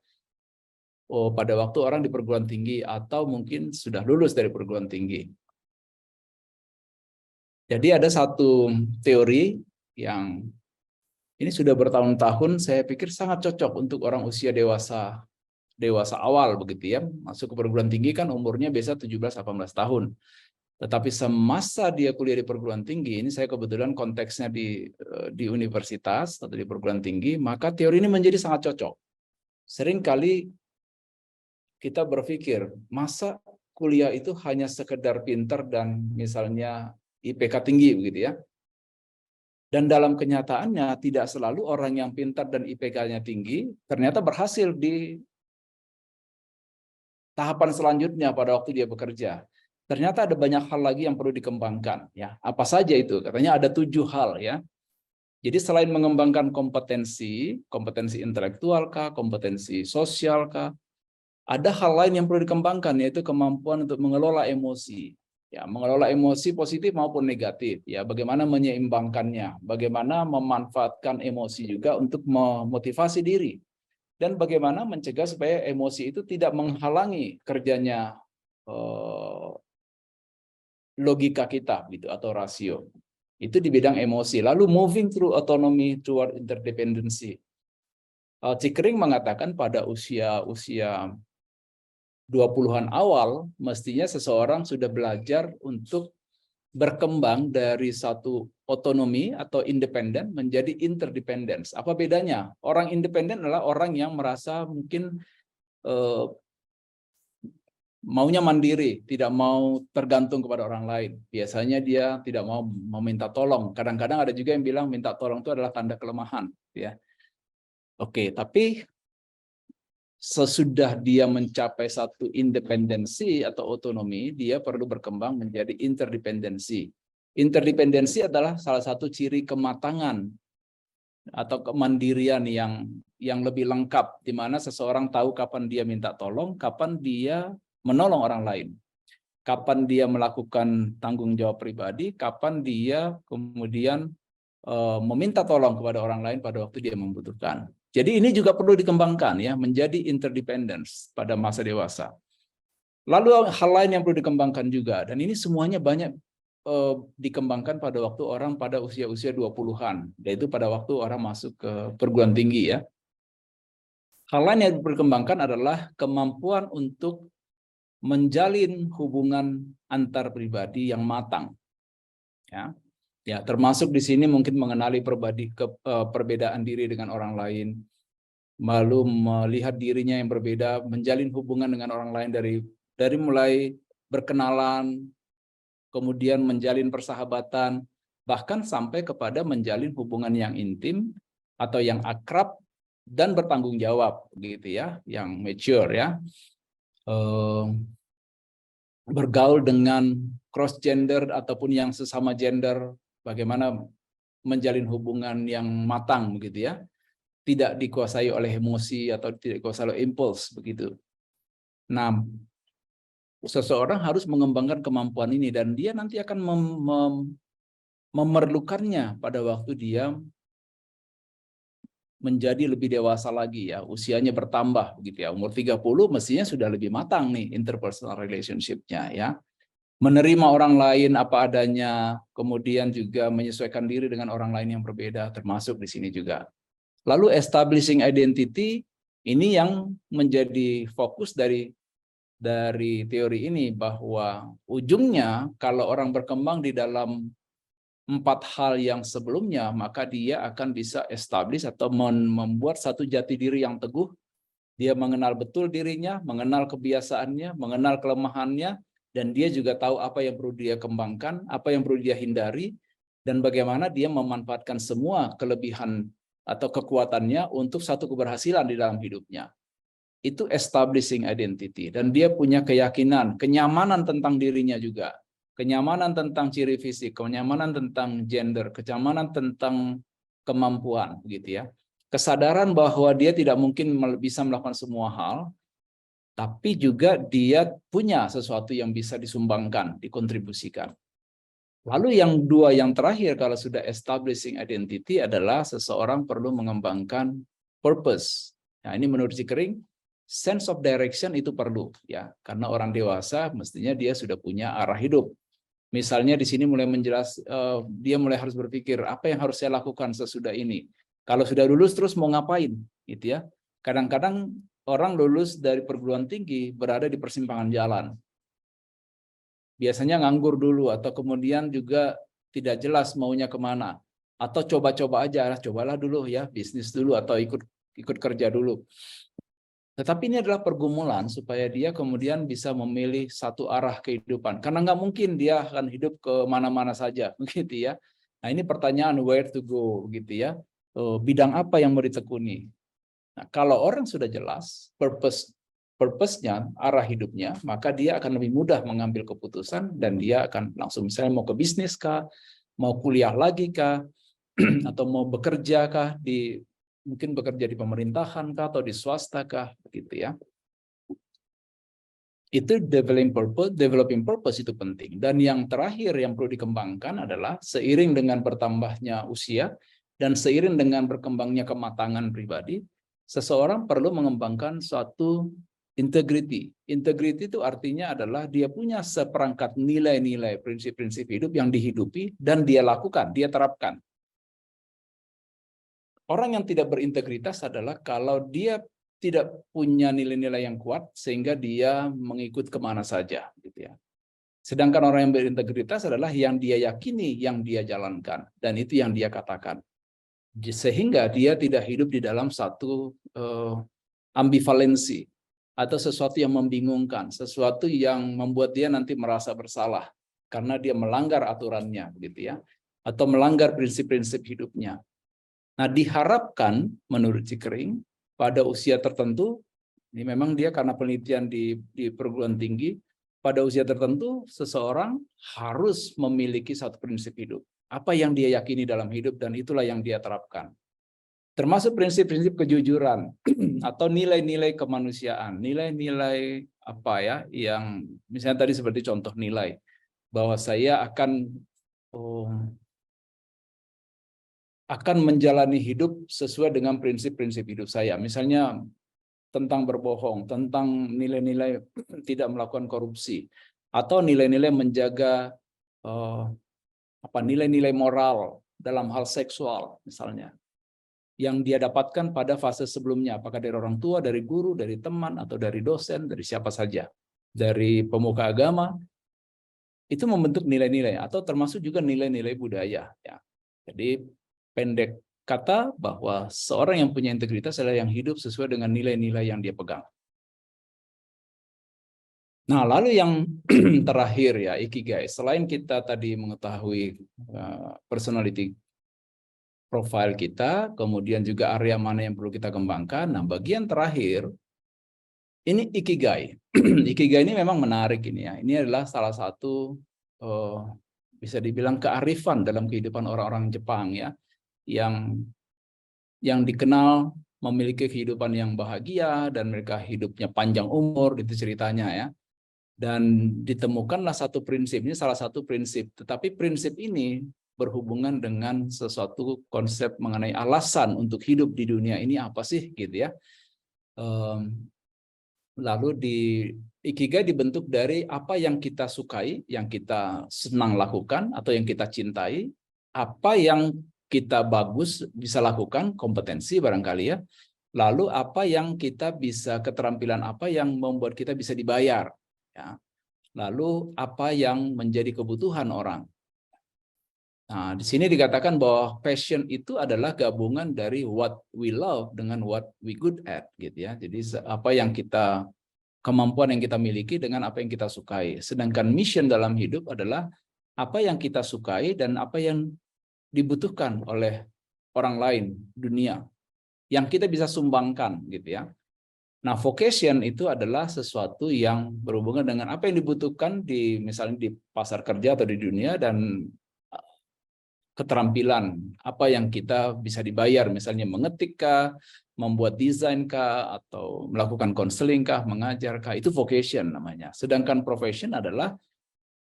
pada waktu orang di perguruan tinggi atau mungkin sudah lulus dari perguruan tinggi. Jadi ada satu teori yang ini sudah bertahun-tahun saya pikir sangat cocok untuk orang usia dewasa awal begitu ya. Masuk ke perguruan tinggi kan umurnya biasa 17-18 tahun. Tetapi semasa dia kuliah di perguruan tinggi, ini saya kebetulan konteksnya di universitas atau di perguruan tinggi, maka teori ini menjadi sangat cocok. Seringkali kita berpikir, masa kuliah itu hanya sekedar pintar dan misalnya IPK tinggi begitu ya. Dan dalam kenyataannya tidak selalu orang yang pintar dan IPK-nya tinggi ternyata berhasil di tahapan selanjutnya pada waktu dia bekerja. Ternyata ada banyak hal lagi yang perlu dikembangkan ya. Apa saja itu? Katanya ada 7 hal ya. Jadi selain mengembangkan kompetensi intelektual kah, kompetensi sosial kah, ada hal lain yang perlu dikembangkan, yaitu kemampuan untuk mengelola emosi. Ya, mengelola emosi positif maupun negatif. Ya, bagaimana menyeimbangkannya, bagaimana memanfaatkan emosi juga untuk memotivasi diri, dan bagaimana mencegah supaya emosi itu tidak menghalangi kerjanya logika kita, gitu, atau rasio. Itu di bidang emosi. Lalu moving through autonomy toward interdependency. Chickering mengatakan pada usia 20-an awal, mestinya seseorang sudah belajar untuk berkembang dari satu otonomi atau independen menjadi interdependence. Apa bedanya? Orang independen adalah orang yang merasa mungkin maunya mandiri, tidak mau tergantung kepada orang lain. Biasanya dia tidak mau meminta tolong. Kadang-kadang ada juga yang bilang minta tolong itu adalah tanda kelemahan. Ya. Oke, tapi sesudah dia mencapai satu independensi atau otonomi, dia perlu berkembang menjadi interdependensi. Interdependensi adalah salah satu ciri kematangan atau kemandirian yang lebih lengkap, di mana seseorang tahu kapan dia minta tolong, kapan dia menolong orang lain, kapan dia melakukan tanggung jawab pribadi, kapan dia kemudian meminta tolong kepada orang lain pada waktu dia membutuhkan. Jadi ini juga perlu dikembangkan ya, menjadi interdependence pada masa dewasa. Lalu hal lain yang perlu dikembangkan juga, dan ini semuanya banyak dikembangkan pada waktu orang pada usia-usia 20-an, yaitu pada waktu orang masuk ke perguruan tinggi ya. Hal lain yang diperkembangkan adalah kemampuan untuk menjalin hubungan antar pribadi yang matang. Ya. Ya, termasuk di sini mungkin mengenali perbedaan diri dengan orang lain, lalu melihat dirinya yang berbeda, menjalin hubungan dengan orang lain dari mulai berkenalan, kemudian menjalin persahabatan, bahkan sampai kepada menjalin hubungan yang intim atau yang akrab dan bertanggung jawab, gitu ya, yang mature ya. Bergaul dengan cross gender ataupun yang sesama gender, bagaimana menjalin hubungan yang matang, begitu ya, tidak dikuasai oleh emosi atau tidak dikuasai oleh impuls, begitu. Nah, seseorang harus mengembangkan kemampuan ini dan dia nanti akan memerlukannya pada waktu dia menjadi lebih dewasa lagi ya, usianya bertambah begitu ya. Umur 30 mestinya sudah lebih matang nih interpersonal relationship-nya ya. Menerima orang lain apa adanya, kemudian juga menyesuaikan diri dengan orang lain yang berbeda, termasuk di sini juga. Lalu establishing identity, ini yang menjadi fokus dari teori ini, bahwa ujungnya kalau orang berkembang di dalam 4 hal yang sebelumnya, maka dia akan bisa establish atau membuat satu jati diri yang teguh. Dia mengenal betul dirinya, mengenal kebiasaannya, mengenal kelemahannya, dan dia juga tahu apa yang perlu dia kembangkan, apa yang perlu dia hindari, dan bagaimana dia memanfaatkan semua kelebihan atau kekuatannya untuk satu keberhasilan di dalam hidupnya. Itu establishing identity, dan dia punya keyakinan, kenyamanan tentang dirinya juga. Kenyamanan tentang ciri fisik, kenyamanan tentang gender, kenyamanan tentang kemampuan, gitu ya. Kesadaran bahwa dia tidak mungkin bisa melakukan semua hal, tapi juga dia punya sesuatu yang bisa disumbangkan, dikontribusikan. Lalu yang dua, yang terakhir kalau sudah establishing identity adalah seseorang perlu mengembangkan purpose. Nah, ini menurut Zickering, sense of direction itu perlu ya, karena orang dewasa mestinya dia sudah punya arah hidup. Misalnya di sini mulai dia mulai harus berpikir apa yang harus saya lakukan sesudah ini. Kalau sudah lulus terus mau ngapain, gitu ya. Kadang-kadang orang lulus dari perguruan tinggi berada di persimpangan jalan. Biasanya nganggur dulu atau kemudian juga tidak jelas maunya kemana. Atau coba-coba aja, cobalah dulu ya, bisnis dulu atau ikut kerja dulu. Tetapi ini adalah pergumulan supaya dia kemudian bisa memilih satu arah kehidupan. Karena nggak mungkin dia akan hidup ke mana-mana saja, begitu ya. Nah, ini pertanyaan where to go, gitu ya. Bidang apa yang mau ditekuni. Nah, kalau orang sudah jelas purpose-nya, arah hidupnya, maka dia akan lebih mudah mengambil keputusan dan dia akan langsung misalnya mau ke bisnis kah, mau kuliah lagi kah, atau mau bekerja kah mungkin bekerja di pemerintahan kah atau di swasta kah, begitu ya. Itu developing purpose itu penting. Dan yang terakhir yang perlu dikembangkan adalah seiring dengan bertambahnya usia dan seiring dengan berkembangnya kematangan pribadi, seseorang perlu mengembangkan suatu integrity. Integrity itu artinya adalah dia punya seperangkat nilai-nilai, prinsip-prinsip hidup yang dihidupi dan dia lakukan, dia terapkan. Orang yang tidak berintegritas adalah kalau dia tidak punya nilai-nilai yang kuat sehingga dia mengikut kemana saja, gitu ya. Sedangkan orang yang berintegritas adalah yang dia yakini, yang dia jalankan, dan itu yang dia katakan. Sehingga dia tidak hidup di dalam satu ambivalensi atau sesuatu yang membingungkan, sesuatu yang membuat dia nanti merasa bersalah karena dia melanggar aturannya, gitu ya, atau melanggar prinsip-prinsip hidupnya. Nah, diharapkan menurut Zickering pada usia tertentu, ini memang dia karena penelitian di perguruan tinggi, pada usia tertentu seseorang harus memiliki satu prinsip hidup. Apa yang dia yakini dalam hidup dan itulah yang dia terapkan. Termasuk prinsip-prinsip kejujuran atau nilai-nilai kemanusiaan, nilai-nilai apa ya, yang misalnya tadi seperti contoh nilai bahwa saya akan menjalani hidup sesuai dengan prinsip-prinsip hidup saya. Misalnya tentang berbohong, tentang nilai-nilai tidak melakukan korupsi, atau nilai-nilai menjaga nilai-nilai moral dalam hal seksual misalnya yang dia dapatkan pada fase sebelumnya, apakah dari orang tua, dari guru, dari teman, atau dari dosen, dari siapa saja, dari pemuka agama, itu membentuk nilai-nilai atau termasuk juga nilai-nilai budaya. Ya. Jadi pendek kata bahwa seorang yang punya integritas adalah yang hidup sesuai dengan nilai-nilai yang dia pegang. Nah, lalu yang terakhir ya, ikigai. Selain kita tadi mengetahui personality profile kita, kemudian juga area mana yang perlu kita kembangkan. Nah, bagian terakhir, ini ikigai. Ikigai ini memang menarik ini ya. Ini adalah salah satu, bisa dibilang kearifan dalam kehidupan orang-orang Jepang ya, yang dikenal memiliki kehidupan yang bahagia, dan mereka hidupnya panjang umur, itu ceritanya ya. Dan ditemukanlah satu prinsip, ini salah satu prinsip, tetapi prinsip ini berhubungan dengan sesuatu konsep mengenai alasan untuk hidup di dunia ini apa sih gitu ya. Lalu di ikigai dibentuk dari apa yang kita sukai, yang kita senang lakukan atau yang kita cintai, apa yang kita bagus bisa lakukan, kompetensi barangkali ya. Lalu apa yang kita bisa, keterampilan apa yang membuat kita bisa dibayar ya. Lalu apa yang menjadi kebutuhan orang. Nah, di sini dikatakan bahwa passion itu adalah gabungan dari what we love dengan what we good at gitu ya. Jadi apa yang kita, kemampuan yang kita miliki dengan apa yang kita sukai. Sedangkan mission dalam hidup adalah apa yang kita sukai dan apa yang dibutuhkan oleh orang lain, dunia, yang kita bisa sumbangkan gitu ya. Nah, vocation itu adalah sesuatu yang berhubungan dengan apa yang dibutuhkan di, misalnya di pasar kerja atau di dunia, dan keterampilan apa yang kita bisa dibayar, misalnya mengetik kah, membuat desain kah, atau melakukan konseling kah, mengajar kah, itu vocation namanya. Sedangkan profession adalah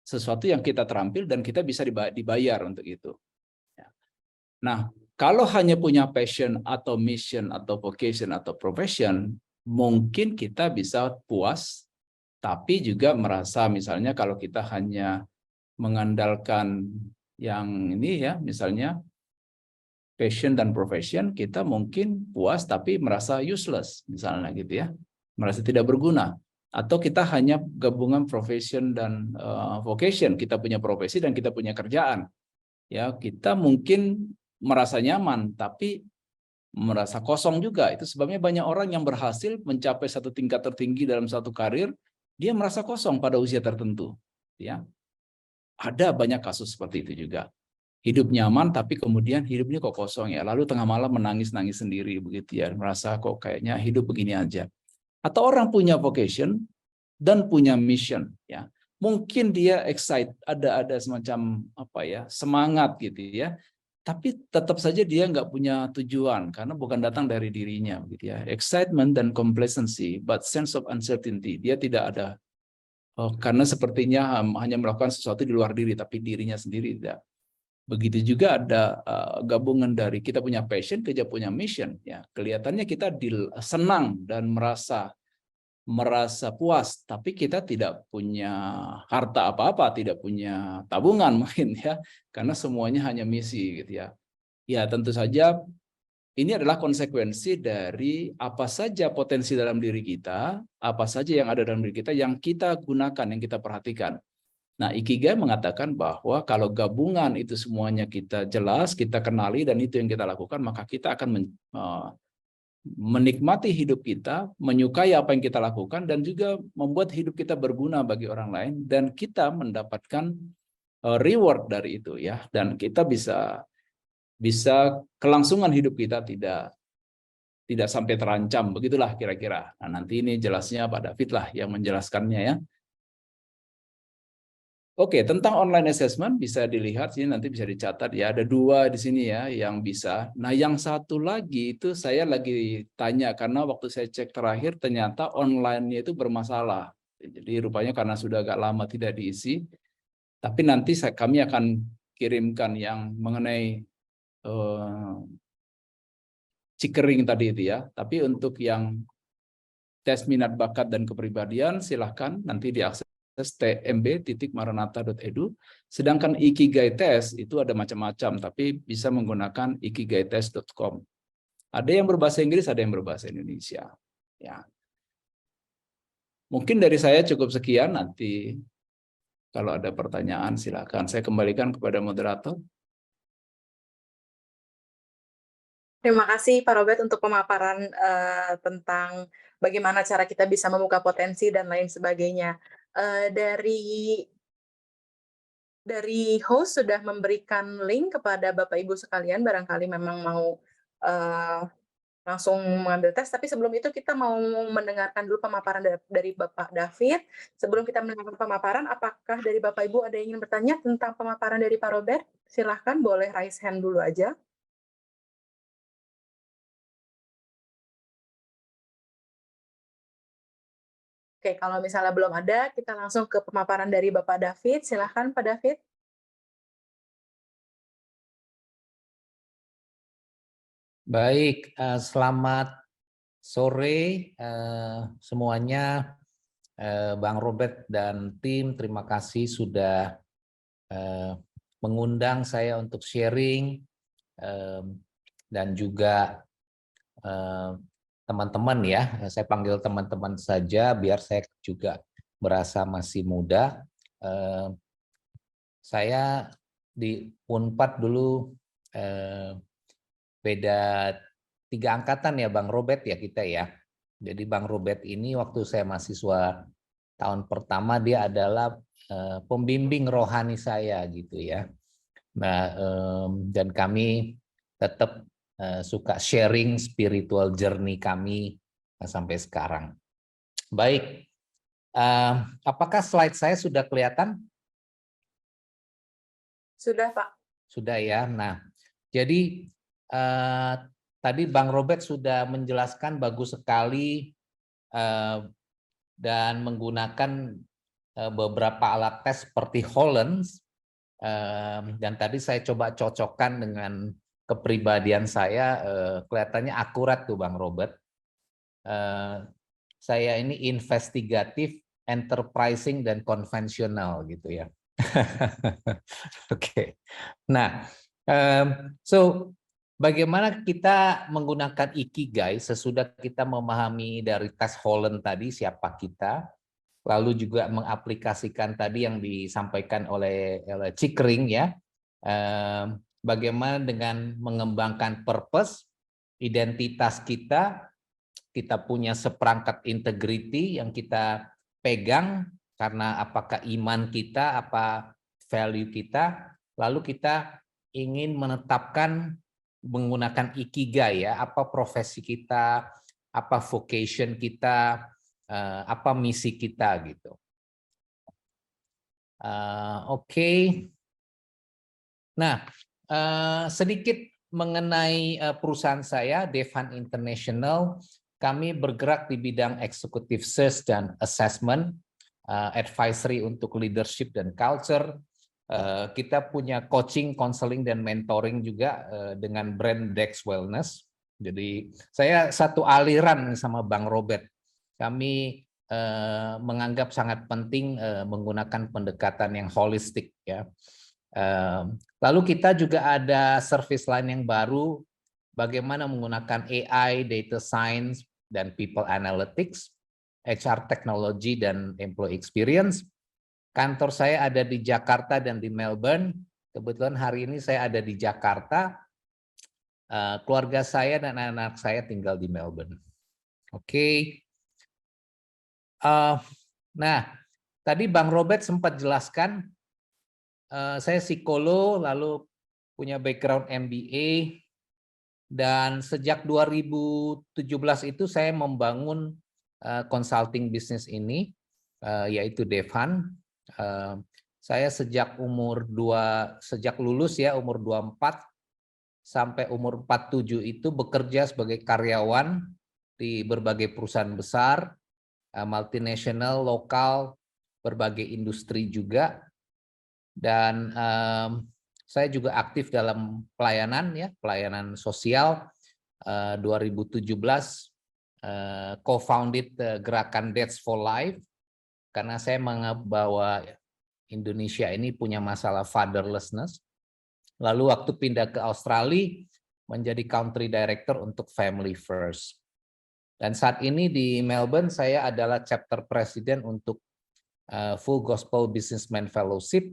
sesuatu yang kita terampil dan kita bisa dibayar untuk itu. Nah, kalau hanya punya passion atau mission atau vocation atau profession, mungkin kita bisa puas, tapi juga merasa misalnya kalau kita hanya mengandalkan yang ini ya, misalnya passion dan profession, kita mungkin puas tapi merasa useless, misalnya gitu ya, merasa tidak berguna. Atau kita hanya gabungan profession dan vocation, kita punya profesi dan kita punya kerjaan. Ya, kita mungkin merasa nyaman, tapi merasa kosong juga. Itu sebabnya banyak orang yang berhasil mencapai satu tingkat tertinggi dalam satu karir, dia merasa kosong pada usia tertentu. Ya, ada banyak kasus seperti itu juga. Hidup nyaman, tapi kemudian hidupnya kok kosong ya. Lalu tengah malam menangis-nangis sendiri begitu ya, merasa kok kayaknya hidup begini aja. Atau orang punya vocation dan punya mission ya. Mungkin dia excited, ada semacam apa ya, semangat gitu ya. Tapi tetap saja dia nggak punya tujuan karena bukan datang dari dirinya gitu ya. Excitement dan complacency, but sense of uncertainty. Dia tidak ada, karena sepertinya hanya melakukan sesuatu di luar diri, tapi dirinya sendiri tidak. Begitu juga ada gabungan dari kita punya passion, kita punya mission. Ya, kelihatannya kita senang dan merasa puas, tapi kita tidak punya harta apa-apa, tidak punya tabungan mungkin ya, karena semuanya hanya misi gitu ya. Ya, tentu saja ini adalah konsekuensi dari apa saja potensi dalam diri kita, apa saja yang ada dalam diri kita yang kita gunakan, yang kita perhatikan. Nah, Ikigai mengatakan bahwa kalau gabungan itu semuanya kita jelas, kita kenali, dan itu yang kita lakukan, maka kita akan menikmati hidup kita, menyukai apa yang kita lakukan, dan juga membuat hidup kita berguna bagi orang lain, dan kita mendapatkan reward dari itu ya, dan kita bisa kelangsungan hidup kita tidak sampai terancam, begitulah kira-kira. Nah, nanti ini jelasnya Pak David lah yang menjelaskannya ya. Oke, tentang online assessment bisa dilihat sini, nanti bisa dicatat ya. Ada 2 di sini ya yang bisa. Nah, yang satu lagi itu saya lagi tanya karena waktu saya cek terakhir ternyata online-nya itu bermasalah. Jadi rupanya karena sudah agak lama tidak diisi. Tapi nanti kami akan kirimkan yang mengenai Cikering tadi itu ya. Tapi untuk yang tes minat bakat dan kepribadian silahkan nanti diakses tmb.maranatha.edu. Sedangkan Ikigai Test itu ada macam-macam, tapi bisa menggunakan ikigaitest.com. Ada yang berbahasa Inggris, ada yang berbahasa Indonesia. Ya. Mungkin dari saya cukup sekian. Nanti kalau ada pertanyaan silakan. Saya kembalikan kepada moderator. Terima kasih Pak Robert untuk pemaparan tentang bagaimana cara kita bisa membuka potensi dan lain sebagainya. Dari host sudah memberikan link kepada Bapak Ibu sekalian, barangkali memang mau langsung mengambil tes, tapi sebelum itu kita mau mendengarkan dulu pemaparan dari Bapak David. Sebelum kita mendengarkan pemaparan, apakah dari Bapak Ibu ada yang ingin bertanya tentang pemaparan dari Pak Robert? Silahkan, boleh raise hand dulu aja. Oke, kalau misalnya belum ada, kita langsung ke pemaparan dari Bapak David. Silahkan, Pak David. Baik, selamat sore semuanya. Bang Robert dan tim, terima kasih sudah mengundang saya untuk sharing, dan juga teman-teman ya, saya panggil teman-teman saja biar saya juga merasa masih muda. Saya di Unpad dulu beda 3 angkatan ya Bang Robert ya kita ya. Jadi Bang Robert ini waktu saya mahasiswa tahun pertama dia adalah pembimbing rohani saya gitu ya. Nah, dan kami tetap suka sharing spiritual journey kami sampai sekarang. Baik, apakah slide saya sudah kelihatan? Sudah, Pak. Sudah ya. Nah, jadi tadi Bang Robert sudah menjelaskan bagus sekali dan menggunakan beberapa alat tes seperti Hollands, dan tadi saya coba cocokkan dengan kepribadian saya, kelihatannya akurat tuh Bang Robert. Saya ini investigatif, enterprising, dan konvensional gitu ya. Oke. Nah, so bagaimana kita menggunakan Ikigai sesudah kita memahami dari tes Holland tadi siapa kita, lalu juga mengaplikasikan tadi yang disampaikan oleh Cikring ya, bagaimana dengan mengembangkan purpose, identitas kita punya seperangkat integrity yang kita pegang karena apakah iman kita, apa value kita, lalu kita ingin menetapkan menggunakan Ikigai ya, apa profesi kita, apa vocation kita, apa misi kita gitu. Oke. Nah, sedikit mengenai perusahaan saya, Devan International. Kami bergerak di bidang executive search dan assessment, advisory untuk leadership dan culture. Kita punya coaching, counseling, dan mentoring juga dengan brand Dex Wellness. Jadi saya satu aliran sama Bang Robert. Kami menganggap sangat penting menggunakan pendekatan yang holistik ya. Lalu kita juga ada service lain yang baru, bagaimana menggunakan AI, data science, dan people analytics, HR technology, dan employee experience. Kantor saya ada di Jakarta dan di Melbourne. Kebetulan hari ini saya ada di Jakarta. Keluarga saya dan anak-anak saya tinggal di Melbourne. Oke. Nah, tadi Bang Robert sempat jelaskan, saya psikolog, lalu punya background MBA, dan sejak 2017 itu saya membangun consulting bisnis ini, yaitu Devan. Saya sejak lulus ya, umur 24 sampai umur 47 itu bekerja sebagai karyawan di berbagai perusahaan besar, multinasional, lokal, berbagai industri juga. Dan saya juga aktif dalam pelayanan ya, pelayanan sosial. 2017 co-founded gerakan Dads for Life, karena saya bahwa Indonesia ini punya masalah fatherlessness. Lalu waktu pindah ke Australia menjadi country director untuk Family First. Dan saat ini di Melbourne saya adalah chapter president untuk Full Gospel Businessman Fellowship,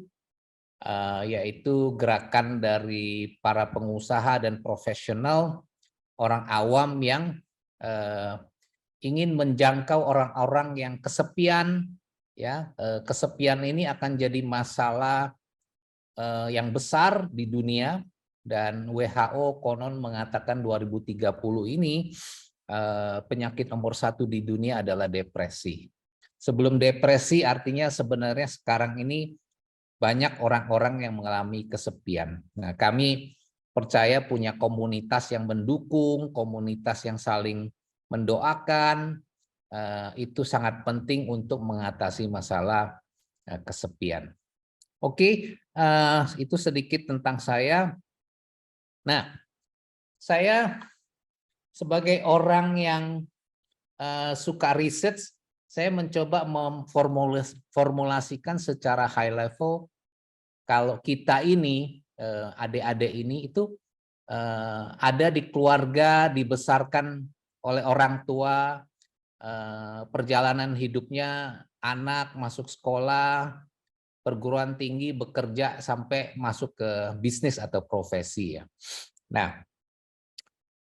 yaitu gerakan dari para pengusaha dan profesional, orang awam yang ingin menjangkau orang-orang yang kesepian. Ya, kesepian ini akan jadi masalah yang besar di dunia, dan WHO konon mengatakan 2030 ini penyakit nomor 1 di dunia adalah depresi. Sebelum depresi artinya sebenarnya sekarang ini banyak orang-orang yang mengalami kesepian. Nah, kami percaya punya komunitas yang mendukung, komunitas yang saling mendoakan, itu sangat penting untuk mengatasi masalah kesepian. Oke, itu sedikit tentang saya. Nah, saya sebagai orang yang suka riset, saya mencoba memformulasikan secara high level kalau kita ini, adik-adik ini itu ada di keluarga, dibesarkan oleh orang tua, perjalanan hidupnya, anak masuk sekolah, perguruan tinggi, bekerja sampai masuk ke bisnis atau profesi ya. Nah,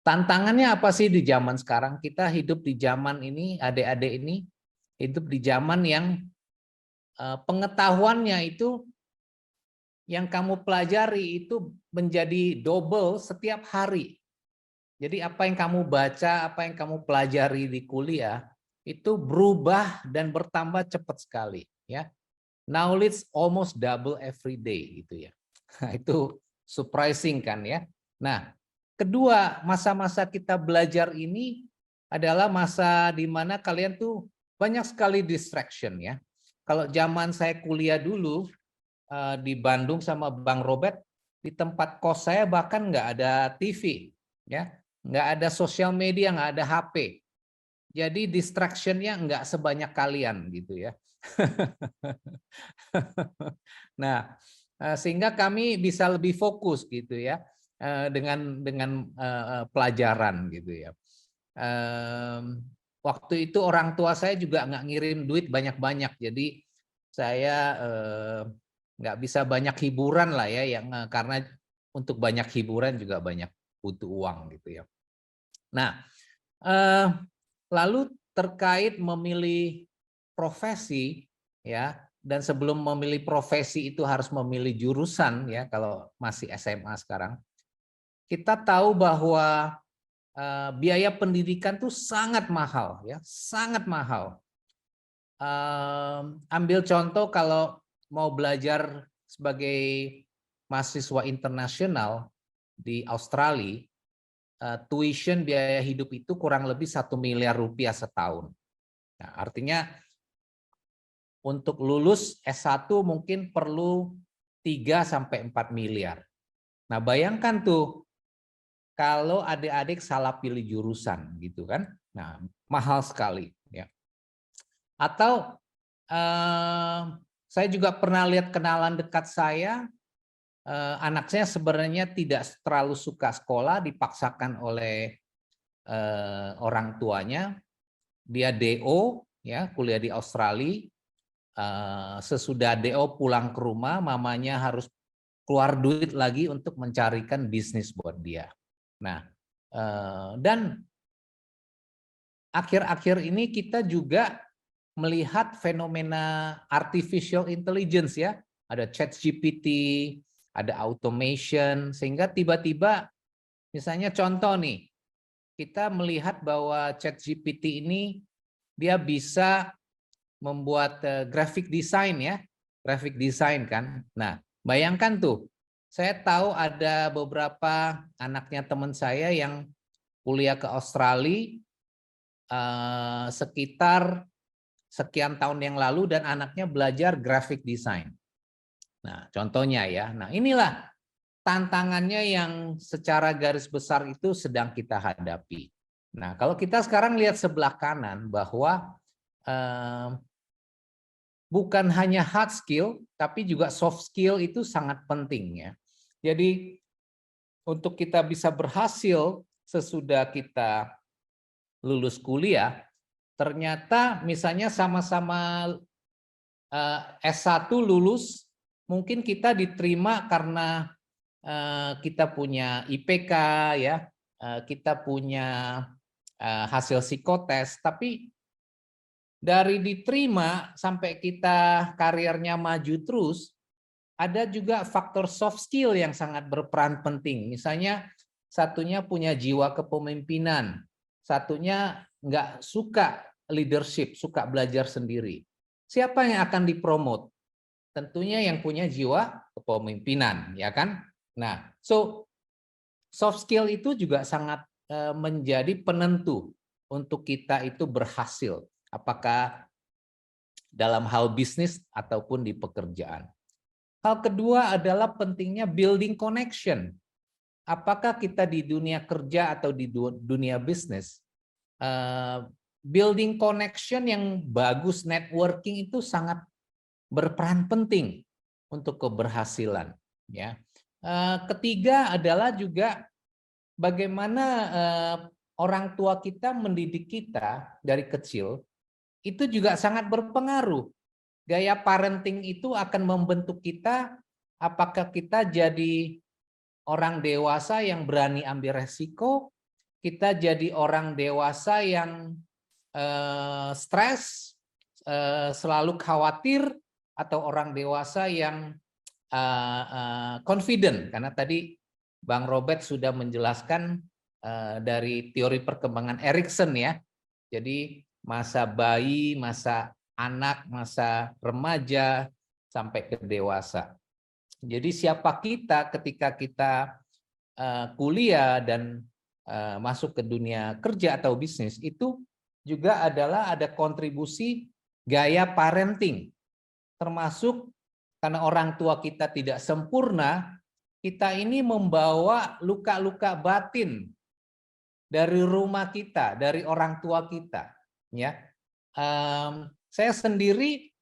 tantangannya apa sih di zaman sekarang? Kita hidup di zaman ini, adik-adik ini hidup di zaman yang pengetahuannya itu yang kamu pelajari itu menjadi double setiap hari. Jadi apa yang kamu baca, apa yang kamu pelajari di kuliah itu berubah dan bertambah cepat sekali ya. Knowledge almost double every day gitu ya. Nah, itu surprising kan ya. Nah, kedua, masa-masa kita belajar ini adalah masa di mana kalian tuh banyak sekali distraction ya. Kalau zaman saya kuliah dulu di Bandung sama Bang Robert, di tempat kos saya bahkan nggak ada TV ya, nggak ada sosial media, nggak ada HP. Jadi distractionnya nggak sebanyak kalian gitu ya. Nah, sehingga kami bisa lebih fokus gitu ya dengan pelajaran gitu ya. Waktu itu orang tua saya juga nggak ngirim duit banyak-banyak, jadi saya nggak bisa banyak hiburan lah ya, yang karena untuk banyak hiburan juga banyak butuh uang gitu ya. Nah, lalu terkait memilih profesi ya, dan sebelum memilih profesi itu harus memilih jurusan ya, kalau masih SMA sekarang. Kita tahu bahwa biaya pendidikan tuh sangat mahal ya, sangat mahal. Ambil contoh kalau mau belajar sebagai mahasiswa internasional di Australia, tuition biaya hidup itu kurang lebih 1 miliar rupiah setahun. Nah, artinya untuk lulus S1 mungkin perlu 3 sampai 4 miliar. Nah, bayangkan tuh kalau adik-adik salah pilih jurusan gitu kan. Nah, mahal sekali ya. Atau saya juga pernah lihat kenalan dekat saya, anaknya sebenarnya tidak terlalu suka sekolah, dipaksakan oleh orang tuanya. Dia DO ya, kuliah di Australia. Sesudah DO pulang ke rumah, mamanya harus keluar duit lagi untuk mencarikan bisnis buat dia. Nah, dan akhir-akhir ini kita juga melihat fenomena artificial intelligence ya, ada ChatGPT, ada automation, sehingga tiba-tiba misalnya contoh nih, kita melihat bahwa ChatGPT ini dia bisa membuat graphic design ya, graphic design kan. Nah, bayangkan tuh, saya tahu ada beberapa anaknya teman saya yang kuliah ke Australia sekitar sekian tahun yang lalu dan anaknya belajar graphic design. Nah, contohnya ya. Nah, inilah tantangannya yang secara garis besar itu sedang kita hadapi. Nah, kalau kita sekarang lihat sebelah kanan bahwa bukan hanya hard skill, tapi juga soft skill itu sangat penting ya. Jadi untuk kita bisa berhasil sesudah kita lulus kuliah, ternyata misalnya sama-sama S1 lulus, mungkin kita diterima karena kita punya IPK ya, kita punya hasil psikotes, tapi dari diterima sampai kita karirnya maju terus, ada juga faktor soft skill yang sangat berperan penting. Misalnya satunya punya jiwa kepemimpinan, satunya nggak suka leadership, suka belajar sendiri. Siapa yang akan dipromot? Tentunya yang punya jiwa kepemimpinan, ya kan? Nah, soft skill itu juga sangat menjadi penentu untuk kita itu berhasil, apakah dalam hal bisnis ataupun di pekerjaan. Hal kedua adalah pentingnya building connection. Apakah kita di dunia kerja atau di dunia bisnis, building connection yang bagus, networking itu sangat berperan penting untuk keberhasilan. Ya. Ketiga adalah juga bagaimana orang tua kita mendidik kita dari kecil, itu juga sangat berpengaruh. Gaya parenting itu akan membentuk kita, apakah kita jadi orang dewasa yang berani ambil resiko, kita jadi orang dewasa yang stres, selalu khawatir, atau orang dewasa yang confident. Karena tadi Bang Robert sudah menjelaskan dari teori perkembangan Erikson ya. Jadi masa bayi, masa anak, masa remaja, sampai ke dewasa. Jadi siapa kita ketika kita kuliah dan masuk ke dunia kerja atau bisnis, itu juga adalah ada kontribusi gaya parenting. Termasuk karena orang tua kita tidak sempurna, kita ini membawa luka-luka batin dari rumah kita, dari orang tua kita. Ya, saya sendiri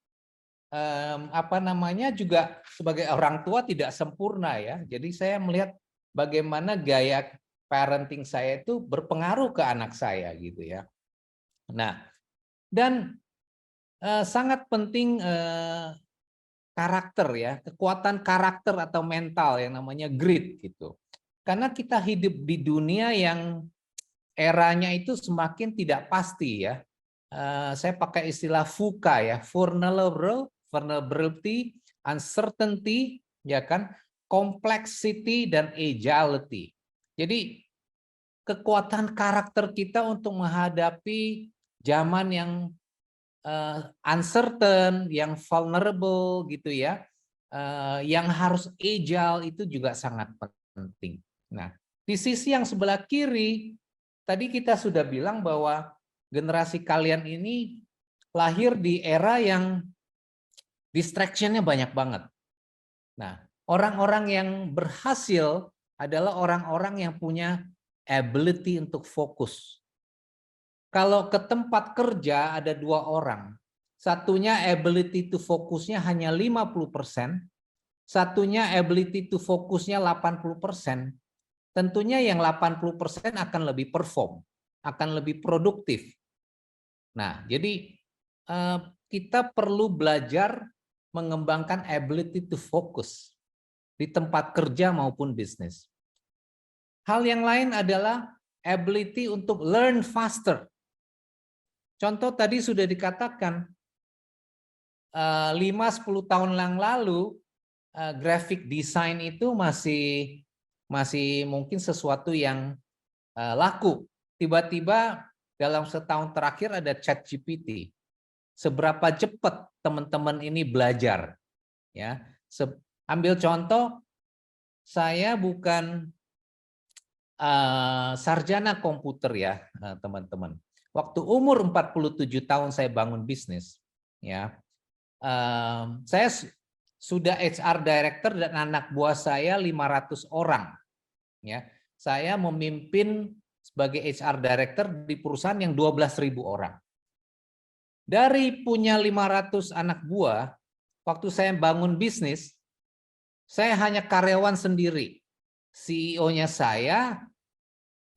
juga sebagai orang tua tidak sempurna ya. Jadi saya melihat bagaimana gaya parenting saya itu berpengaruh ke anak saya gitu ya. Nah, dan sangat penting karakter ya, kekuatan karakter atau mental yang namanya grit gitu. Karena kita hidup di dunia yang eranya itu semakin tidak pasti ya. Saya pakai istilah VUCA ya, vulnerability, uncertainty, ya kan, complexity dan agility. Jadi kekuatan karakter kita untuk menghadapi zaman yang uncertain, yang vulnerable gitu ya, yang harus agile itu juga sangat penting. Nah, di sisi yang sebelah kiri, tadi kita sudah bilang bahwa generasi kalian ini lahir di era yang distraction-nya banyak banget. Nah, orang-orang yang berhasil adalah orang-orang yang punya ability untuk fokus. Kalau ke tempat kerja ada 2 orang, satunya ability to fokusnya hanya 50%, satunya ability to fokusnya 80%, tentunya yang 80% akan lebih perform, akan lebih produktif. Nah, jadi kita perlu belajar mengembangkan ability to focus di tempat kerja maupun bisnis. Hal yang lain adalah ability untuk learn faster. Contoh tadi sudah dikatakan 5-10 tahun yang lalu graphic design itu masih mungkin sesuatu yang laku. Tiba-tiba dalam setahun terakhir ada ChatGPT. Seberapa cepat teman-teman ini belajar? Ya, ambil contoh, saya bukan sarjana komputer ya, teman-teman. Waktu umur 47 tahun saya bangun bisnis, ya. Saya sudah HR director dan anak buah saya 500 orang. Ya, saya memimpin sebagai HR director di perusahaan yang 12.000 orang. Dari punya 500 anak buah, waktu saya bangun bisnis, saya hanya karyawan sendiri. CEO-nya saya,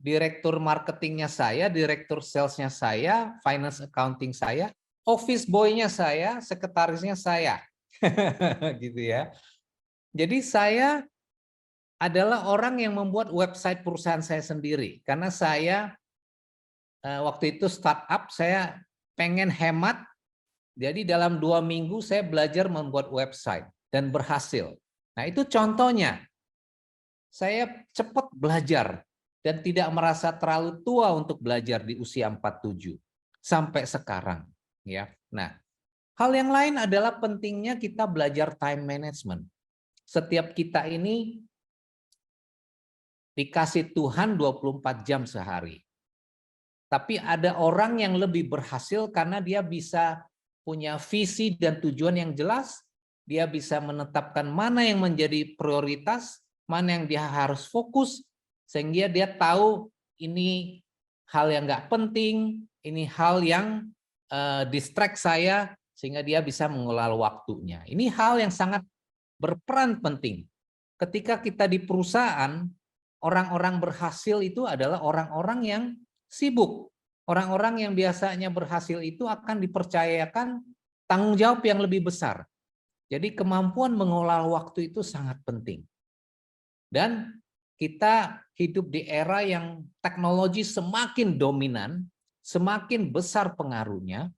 direktur marketingnya saya, direktur salesnya saya, finance accounting saya, office boy-nya saya, sekretarisnya saya. Gitu ya. Jadi saya adalah orang yang membuat website perusahaan saya sendiri. Karena saya waktu itu startup, saya pengen hemat. Jadi dalam 2 minggu saya belajar membuat website dan berhasil. Nah itu contohnya. Saya cepat belajar dan tidak merasa terlalu tua untuk belajar di usia 47 sampai sekarang. Ya. Nah, hal yang lain adalah pentingnya kita belajar time management. Setiap kita ini dikasih Tuhan 24 jam sehari. Tapi ada orang yang lebih berhasil karena dia bisa punya visi dan tujuan yang jelas, dia bisa menetapkan mana yang menjadi prioritas, mana yang dia harus fokus, sehingga dia tahu ini hal yang nggak penting, ini hal yang distract saya, sehingga dia bisa mengelola waktunya. Ini hal yang sangat berperan penting. Ketika kita di perusahaan, orang-orang berhasil itu adalah orang-orang yang sibuk. Orang-orang yang biasanya berhasil itu akan dipercayakan tanggung jawab yang lebih besar. Jadi kemampuan mengelola waktu itu sangat penting. Dan kita hidup di era yang teknologi semakin dominan, semakin besar pengaruhnya.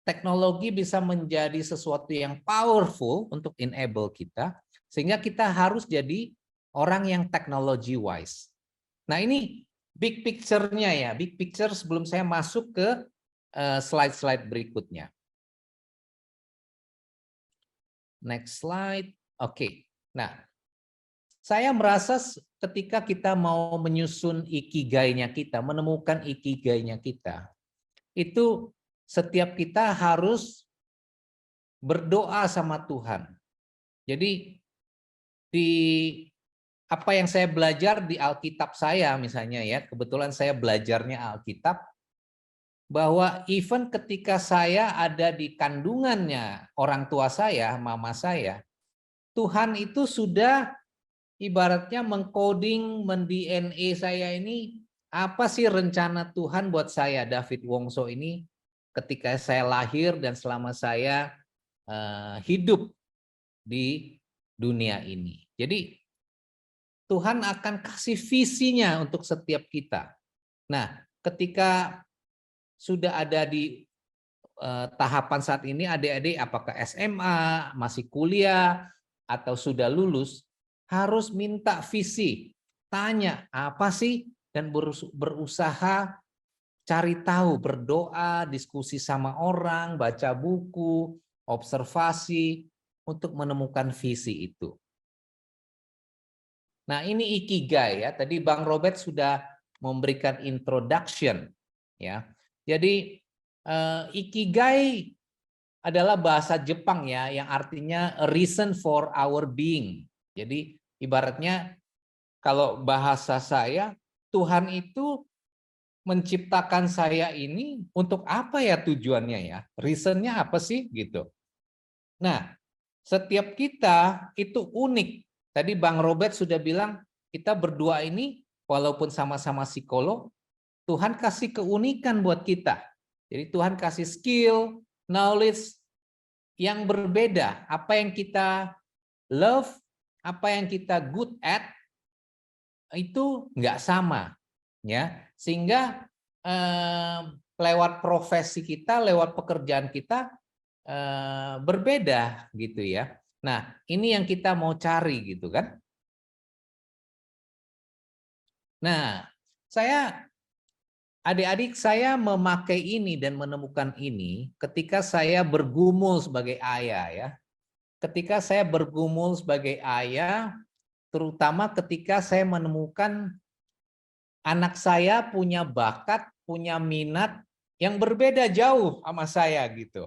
Teknologi bisa menjadi sesuatu yang powerful untuk enable kita, sehingga kita harus jadi orang yang technology wise. Nah ini big picture-nya ya, big picture sebelum saya masuk ke slide-slide berikutnya. Next slide. Oke. Nah, saya merasa ketika kita mau menyusun ikigai-nya kita, menemukan ikigai-nya kita, itu setiap kita harus berdoa sama Tuhan. Jadi di apa yang saya belajar di Alkitab saya misalnya ya, kebetulan saya belajarnya Alkitab, bahwa even ketika saya ada di kandungannya orang tua saya, mama saya, Tuhan itu sudah ibaratnya mengcoding, men-DNA saya ini, apa sih rencana Tuhan buat saya, David Wongso ini, ketika saya lahir dan selama saya hidup di dunia ini. Jadi Tuhan akan kasih visinya untuk setiap kita. Nah, ketika sudah ada di tahapan saat ini, adik-adik apakah SMA, masih kuliah, atau sudah lulus, harus minta visi. Tanya, apa sih? Dan berusaha cari tahu, berdoa, diskusi sama orang, baca buku, observasi, untuk menemukan visi itu. Nah, ini ikigai ya. Tadi Bang Robert sudah memberikan introduction ya. Jadi ikigai adalah bahasa Jepang ya yang artinya a reason for our being. Jadi ibaratnya kalau bahasa saya, Tuhan itu menciptakan saya ini untuk apa ya tujuannya ya? Reasonnya apa sih gitu. Nah, setiap kita itu unik. Tadi Bang Robert sudah bilang, kita berdua ini walaupun sama-sama psikolog, Tuhan kasih keunikan buat kita. Jadi Tuhan kasih skill, knowledge yang berbeda. Apa yang kita love, apa yang kita good at, itu nggak sama. Ya, sehingga lewat profesi kita, lewat pekerjaan kita berbeda gitu ya. Nah, ini yang kita mau cari gitu kan. Nah, adik-adik saya memakai ini dan menemukan ini ketika saya bergumul sebagai ayah ya. Ketika saya bergumul sebagai ayah, terutama ketika saya menemukan anak saya punya bakat, punya minat yang berbeda jauh sama saya gitu.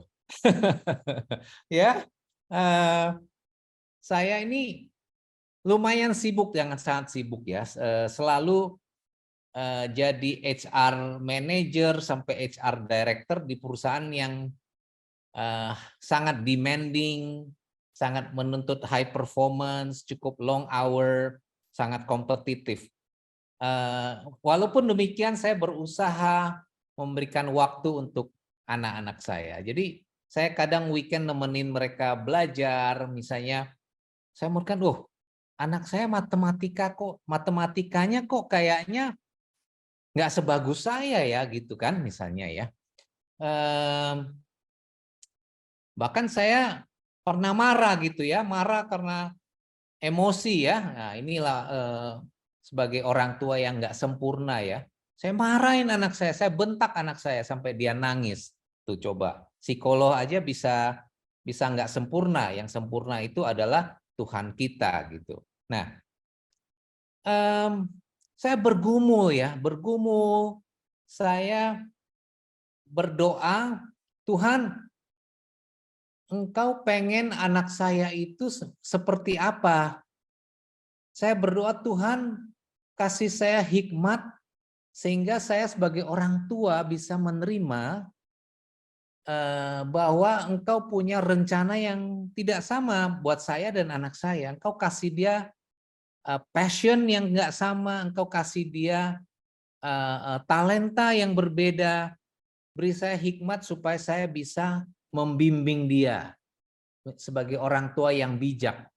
Ya. Saya ini lumayan sibuk, jangan sangat sibuk ya, selalu jadi HR manager sampai HR director di perusahaan yang sangat demanding, sangat menuntut high performance, cukup long hour, sangat kompetitif. Walaupun demikian saya berusaha memberikan waktu untuk anak-anak saya. Jadi saya kadang weekend nemenin mereka belajar, misalnya saya mengatakan, anak saya matematikanya kok kayaknya nggak sebagus saya ya, gitu kan misalnya ya. Bahkan saya pernah marah gitu ya, marah karena emosi ya. Nah, inilah sebagai orang tua yang nggak sempurna ya. Saya marahin anak saya bentak anak saya sampai dia nangis. Tuh coba, psikolog aja bisa nggak sempurna. Yang sempurna itu adalah Tuhan kita gitu. Nah, saya bergumul ya, saya berdoa, Tuhan, Engkau pengen anak saya itu seperti apa? Saya berdoa, Tuhan, kasih saya hikmat sehingga saya sebagai orang tua bisa menerima bahwa Engkau punya rencana yang tidak sama buat saya dan anak saya. Engkau kasih dia passion yang nggak sama, Engkau kasih dia talenta yang berbeda. Beri saya hikmat supaya saya bisa membimbing dia sebagai orang tua yang bijak.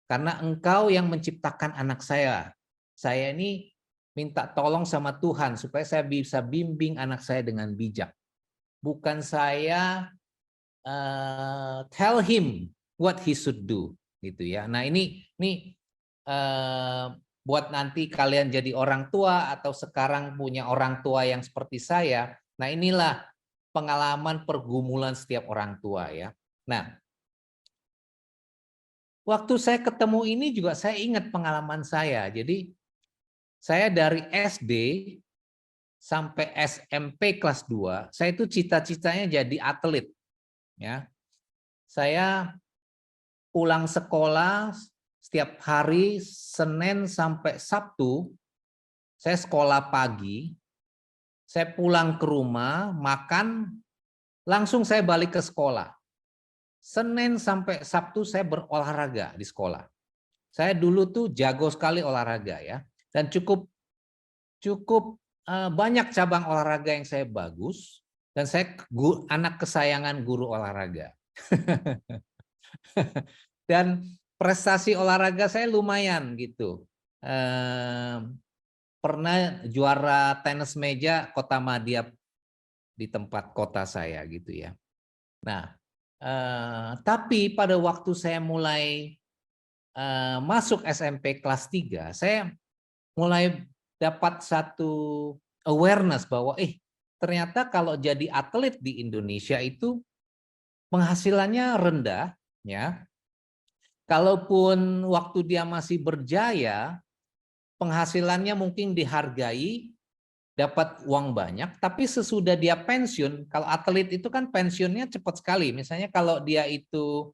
Karena Engkau yang menciptakan anak saya. Saya ini minta tolong sama Tuhan supaya saya bisa bimbing anak saya dengan bijak. Bukan saya tell him what he should do, gitu ya. Nah ini buat nanti kalian jadi orang tua atau sekarang punya orang tua yang seperti saya. Nah inilah pengalaman pergumulan setiap orang tua ya. Nah, waktu saya ketemu ini juga saya ingat pengalaman saya. Jadi saya dari SD sampai SMP kelas 2, saya itu cita-citanya jadi atlet. Ya. Saya pulang sekolah setiap hari Senin sampai Sabtu, saya sekolah pagi, saya pulang ke rumah, makan, langsung saya balik ke sekolah. Senin sampai Sabtu saya berolahraga di sekolah. Saya dulu tuh jago sekali olahraga ya, dan cukup banyak cabang olahraga yang saya bagus, dan saya anak kesayangan guru olahraga. Dan prestasi olahraga saya lumayan gitu. Pernah juara tenis meja Kota Madya di tempat kota saya gitu ya. Nah, tapi pada waktu saya mulai masuk SMP kelas 3, saya mulai dapat satu awareness bahwa ternyata kalau jadi atlet di Indonesia itu penghasilannya rendah ya. Kalaupun waktu dia masih berjaya, penghasilannya mungkin dihargai, dapat uang banyak, tapi sesudah dia pensiun, kalau atlet itu kan pensiunnya cepat sekali. Misalnya kalau dia itu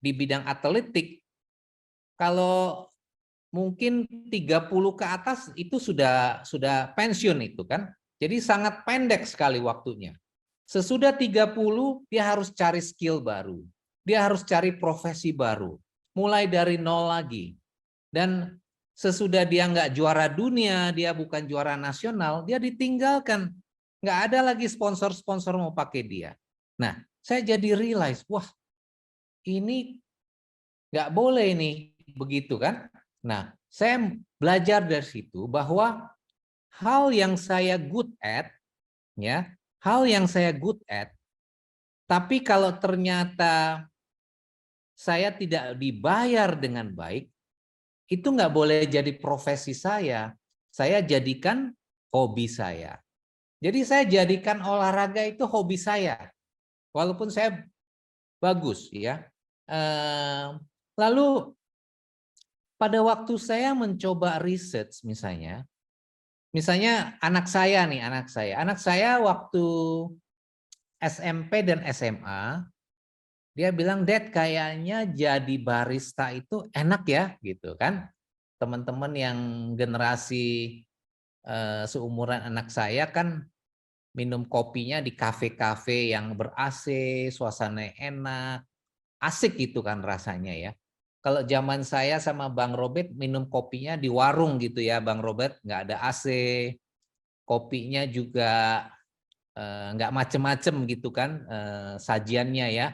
di bidang atletik, kalau mungkin 30 ke atas itu sudah pensiun itu kan. Jadi sangat pendek sekali waktunya. Sesudah 30 dia harus cari skill baru. Dia harus cari profesi baru. Mulai dari nol lagi. Dan sesudah dia nggak juara dunia, dia bukan juara nasional, dia ditinggalkan. Nggak ada lagi sponsor-sponsor mau pakai dia. Nah, saya jadi realize, wah ini nggak boleh nih, begitu kan. Nah, saya belajar dari situ bahwa hal yang saya good at, ya, hal yang saya good at, tapi kalau ternyata saya tidak dibayar dengan baik, itu nggak boleh jadi profesi saya jadikan hobi saya. Jadi saya jadikan olahraga itu hobi saya, walaupun saya bagus ya. Lalu pada waktu saya mencoba research misalnya anak saya waktu SMP dan SMA, dia bilang, Dad, kayaknya jadi barista itu enak ya, gitu kan. Teman-teman yang generasi seumuran anak saya kan minum kopinya di kafe-kafe yang ber-AC, suasana enak, asik gitu kan rasanya ya. Kalau zaman saya sama Bang Robert minum kopinya di warung gitu ya, Bang Robert, nggak ada AC, kopinya juga nggak macem-macem gitu kan sajiannya ya.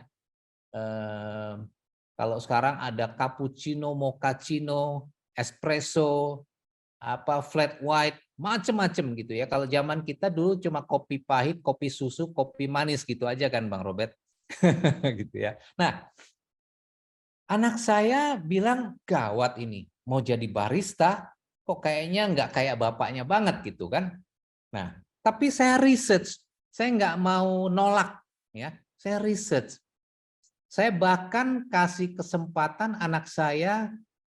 Kalau sekarang ada cappuccino, mochaccino, espresso, apa flat white, macem-macem gitu ya. Kalau zaman kita dulu cuma kopi pahit, kopi susu, kopi manis gitu aja kan Bang Robert. Gitu ya. Nah, anak saya bilang gawat ini, mau jadi barista, kok kayaknya nggak kayak bapaknya banget gitu kan. Nah, tapi saya research, saya nggak mau nolak ya, saya research. Saya bahkan kasih kesempatan anak saya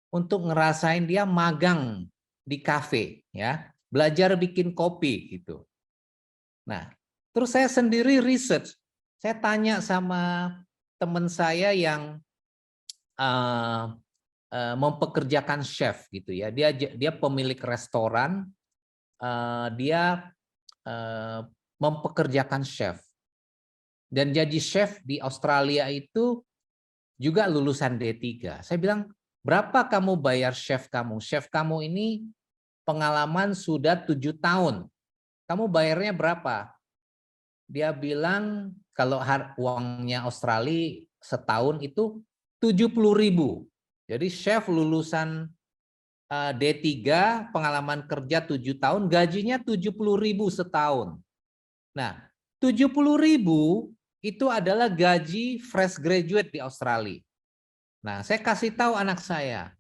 untuk ngerasain dia magang di kafe ya, belajar bikin kopi gitu. Nah, terus saya sendiri research. Saya tanya sama teman saya yang mempekerjakan chef gitu ya. Dia pemilik restoran, dia mempekerjakan chef. Dan jadi chef di Australia itu juga lulusan D3. Saya bilang, berapa kamu bayar chef kamu? Chef kamu ini pengalaman sudah 7 tahun. Kamu bayarnya berapa? Dia bilang kalau uangnya Australia setahun itu 70.000. Jadi chef lulusan D3, pengalaman kerja 7 tahun, gajinya 70.000 setahun. Nah, 70.000 itu adalah gaji fresh graduate di Australia. Nah, saya kasih tahu anak saya,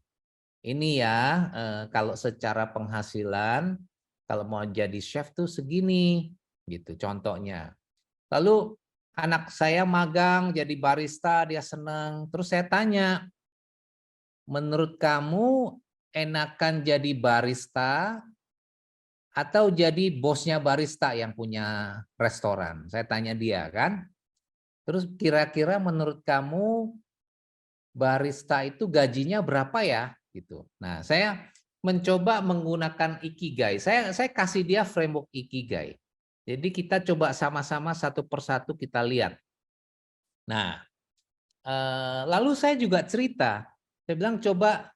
ini ya kalau secara penghasilan, kalau mau jadi chef tuh segini, gitu contohnya. Lalu anak saya magang jadi barista, dia senang. Terus saya tanya, menurut kamu enakan jadi barista atau jadi bosnya barista yang punya restoran? Saya tanya dia kan. Terus kira-kira menurut kamu barista itu gajinya berapa ya? Gitu. Nah, saya mencoba menggunakan Ikigai. Saya kasih dia framework Ikigai. Jadi kita coba sama-sama satu persatu kita lihat. Nah, lalu saya juga cerita. Saya bilang coba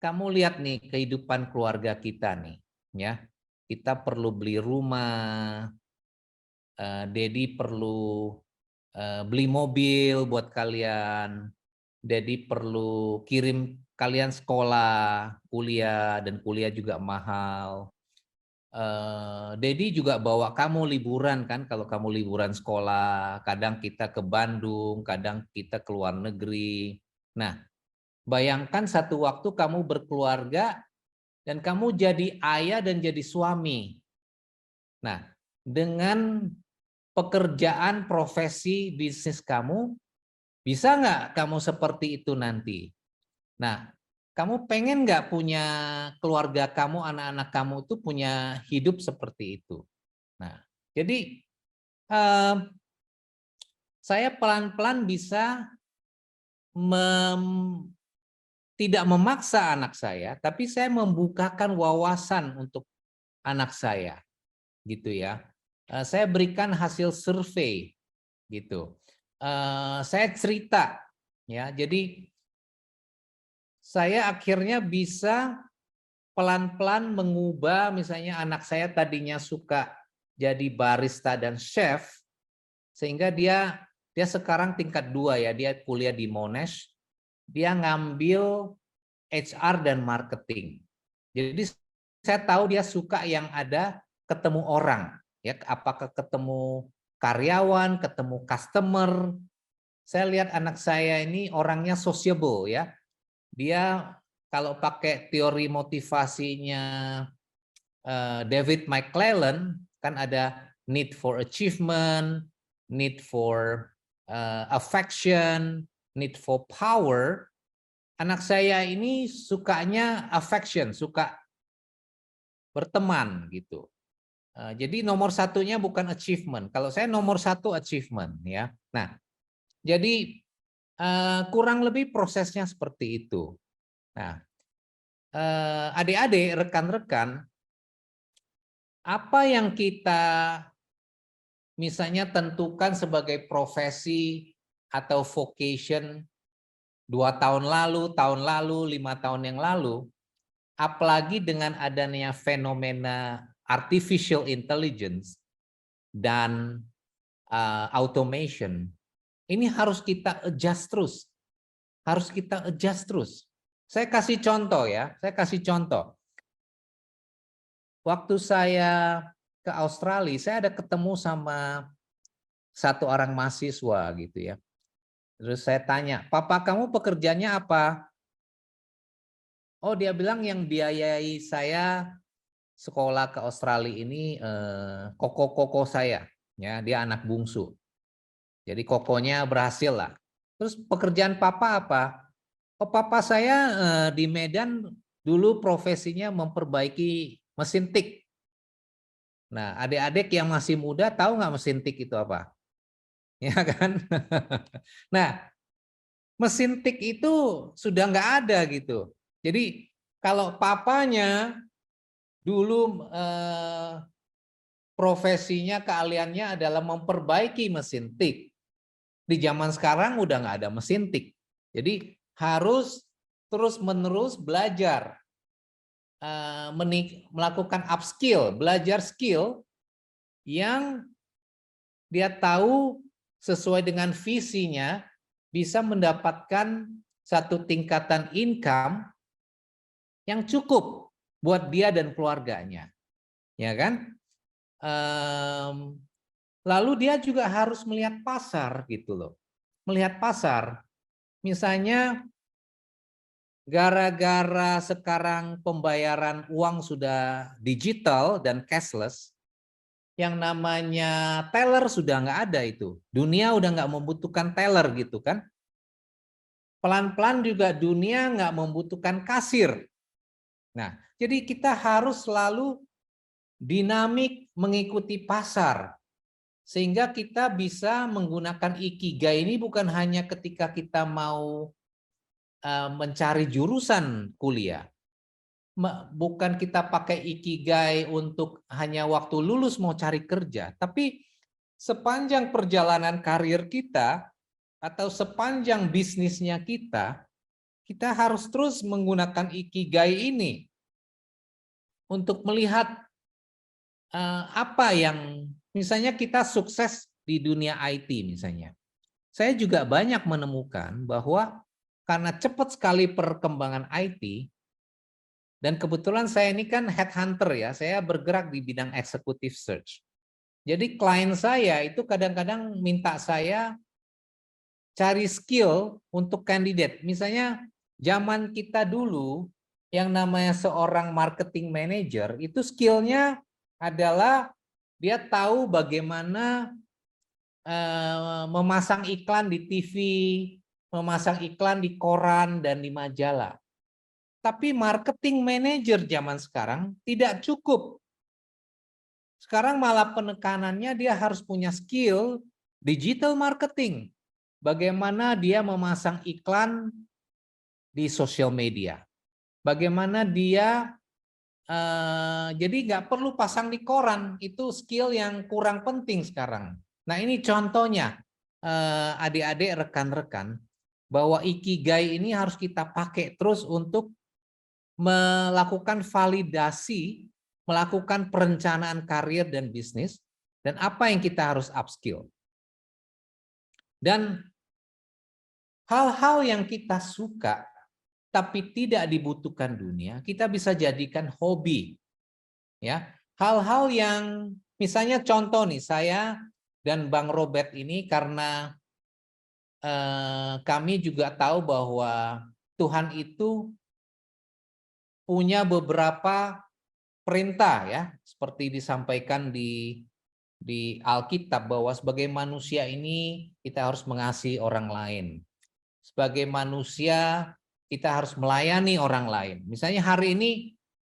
kamu lihat nih kehidupan keluarga kita nih, ya. Kita perlu beli rumah, Dedi perlu beli mobil buat kalian, Dedi perlu kirim kalian sekolah, kuliah, dan kuliah juga mahal. Dedi juga bawa kamu liburan kan, kalau kamu liburan sekolah, kadang kita ke Bandung, kadang kita ke luar negeri. Nah, bayangkan satu waktu kamu berkeluarga dan kamu jadi ayah dan jadi suami. Nah, dengan pekerjaan, profesi, bisnis kamu, bisa nggak kamu seperti itu nanti? Nah, kamu pengen nggak punya keluarga kamu, anak-anak kamu itu punya hidup seperti itu? Nah, jadi saya pelan-pelan bisa tidak memaksa anak saya, tapi saya membukakan wawasan untuk anak saya, gitu ya. Saya berikan hasil survei, gitu. Saya cerita, ya. Jadi saya akhirnya bisa pelan-pelan mengubah, misalnya anak saya tadinya suka jadi barista dan chef, sehingga dia sekarang tingkat 2 ya, dia kuliah di Monash, dia ngambil HR dan marketing. Jadi saya tahu dia suka yang ada ketemu orang, ya, apakah ketemu karyawan, ketemu customer. Saya lihat anak saya ini orangnya sociable ya. Dia kalau pakai teori motivasinya David McClellan kan ada need for achievement, need for affection, need for power. Anak saya ini sukanya affection, suka berteman gitu. Jadi nomor satunya bukan achievement. Kalau saya nomor 1 achievement ya. Nah, jadi kurang lebih prosesnya seperti itu. Nah, adik-adik, rekan-rekan, apa yang kita misalnya tentukan sebagai profesi atau vocation 2 tahun lalu, 5 tahun yang lalu, apalagi dengan adanya fenomena artificial intelligence dan automation, ini harus kita adjust terus. Harus kita adjust terus. Saya kasih contoh ya, saya kasih contoh. Waktu saya ke Australia, saya ada ketemu sama satu orang mahasiswa gitu ya. Terus saya tanya, "Papa kamu pekerjaannya apa?" Oh, dia bilang yang biayai saya sekolah ke Australia ini koko-koko saya, ya, dia anak bungsu. Jadi kokonya berhasil lah. Terus pekerjaan papa apa? Oh, papa saya di Medan dulu profesinya memperbaiki mesin tik. Nah, adik-adik yang masih muda tahu nggak mesin tik itu apa? Ya kan? Nah, mesin tik itu sudah nggak ada gitu. Jadi kalau papanya dulu profesinya, keahliannya adalah memperbaiki mesin tik. Di zaman sekarang udah nggak ada mesin tik. Jadi harus terus-menerus belajar, melakukan upskill, belajar skill yang dia tahu sesuai dengan visinya, bisa mendapatkan satu tingkatan income yang cukup buat dia dan keluarganya, ya kan? Lalu dia juga harus melihat pasar gitu loh, melihat pasar. Misalnya gara-gara sekarang pembayaran uang sudah digital dan cashless, yang namanya teller sudah nggak ada itu. Dunia udah nggak membutuhkan teller gitu kan. Pelan-pelan juga dunia nggak membutuhkan kasir. Nah, jadi kita harus selalu dinamik mengikuti pasar. Sehingga kita bisa menggunakan ikigai ini bukan hanya ketika kita mau mencari jurusan kuliah. Bukan kita pakai ikigai untuk hanya waktu lulus mau cari kerja, tapi sepanjang perjalanan karir kita atau sepanjang bisnisnya kita harus terus menggunakan ikigai ini untuk melihat apa yang misalnya kita sukses di dunia IT misalnya. Saya juga banyak menemukan bahwa karena cepat sekali perkembangan IT, dan kebetulan saya ini kan headhunter ya, saya bergerak di bidang executive search. Jadi klien saya itu kadang-kadang minta saya cari skill untuk kandidat. Misalnya zaman kita dulu yang namanya seorang marketing manager itu skillnya adalah dia tahu bagaimana memasang iklan di TV, memasang iklan di koran dan di majalah. Tapi marketing manager zaman sekarang tidak cukup. Sekarang malah penekanannya dia harus punya skill digital marketing. Bagaimana dia memasang iklan di sosial media. Bagaimana dia, jadi nggak perlu pasang di koran, itu skill yang kurang penting sekarang. Nah ini contohnya, adik-adik rekan-rekan, bahwa ikigai ini harus kita pakai terus untuk melakukan validasi, melakukan perencanaan karir dan bisnis, dan apa yang kita harus upskill. Dan hal-hal yang kita suka, tapi tidak dibutuhkan dunia, kita bisa jadikan hobi. Ya, hal-hal yang misalnya contoh nih, saya dan Bang Robert ini karena kami juga tahu bahwa Tuhan itu punya beberapa perintah ya, seperti disampaikan di Alkitab bahwa sebagai manusia ini kita harus mengasihi orang lain. Sebagai manusia kita harus melayani orang lain. Misalnya hari ini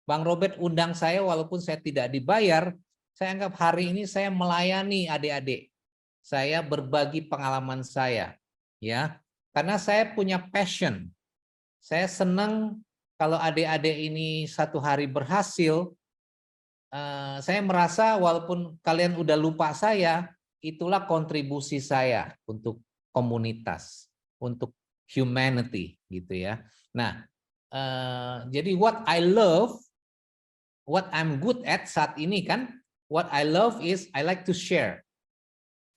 Bang Robert undang saya walaupun saya tidak dibayar, saya anggap hari ini saya melayani adik-adik. Saya berbagi pengalaman saya, ya, karena saya punya passion. Saya senang kalau adik-adik ini satu hari berhasil. Saya merasa walaupun kalian udah lupa saya, itulah kontribusi saya untuk komunitas, untuk humanity gitu ya. Nah, jadi what I love, what I'm good at saat ini kan, what I love is I like to share.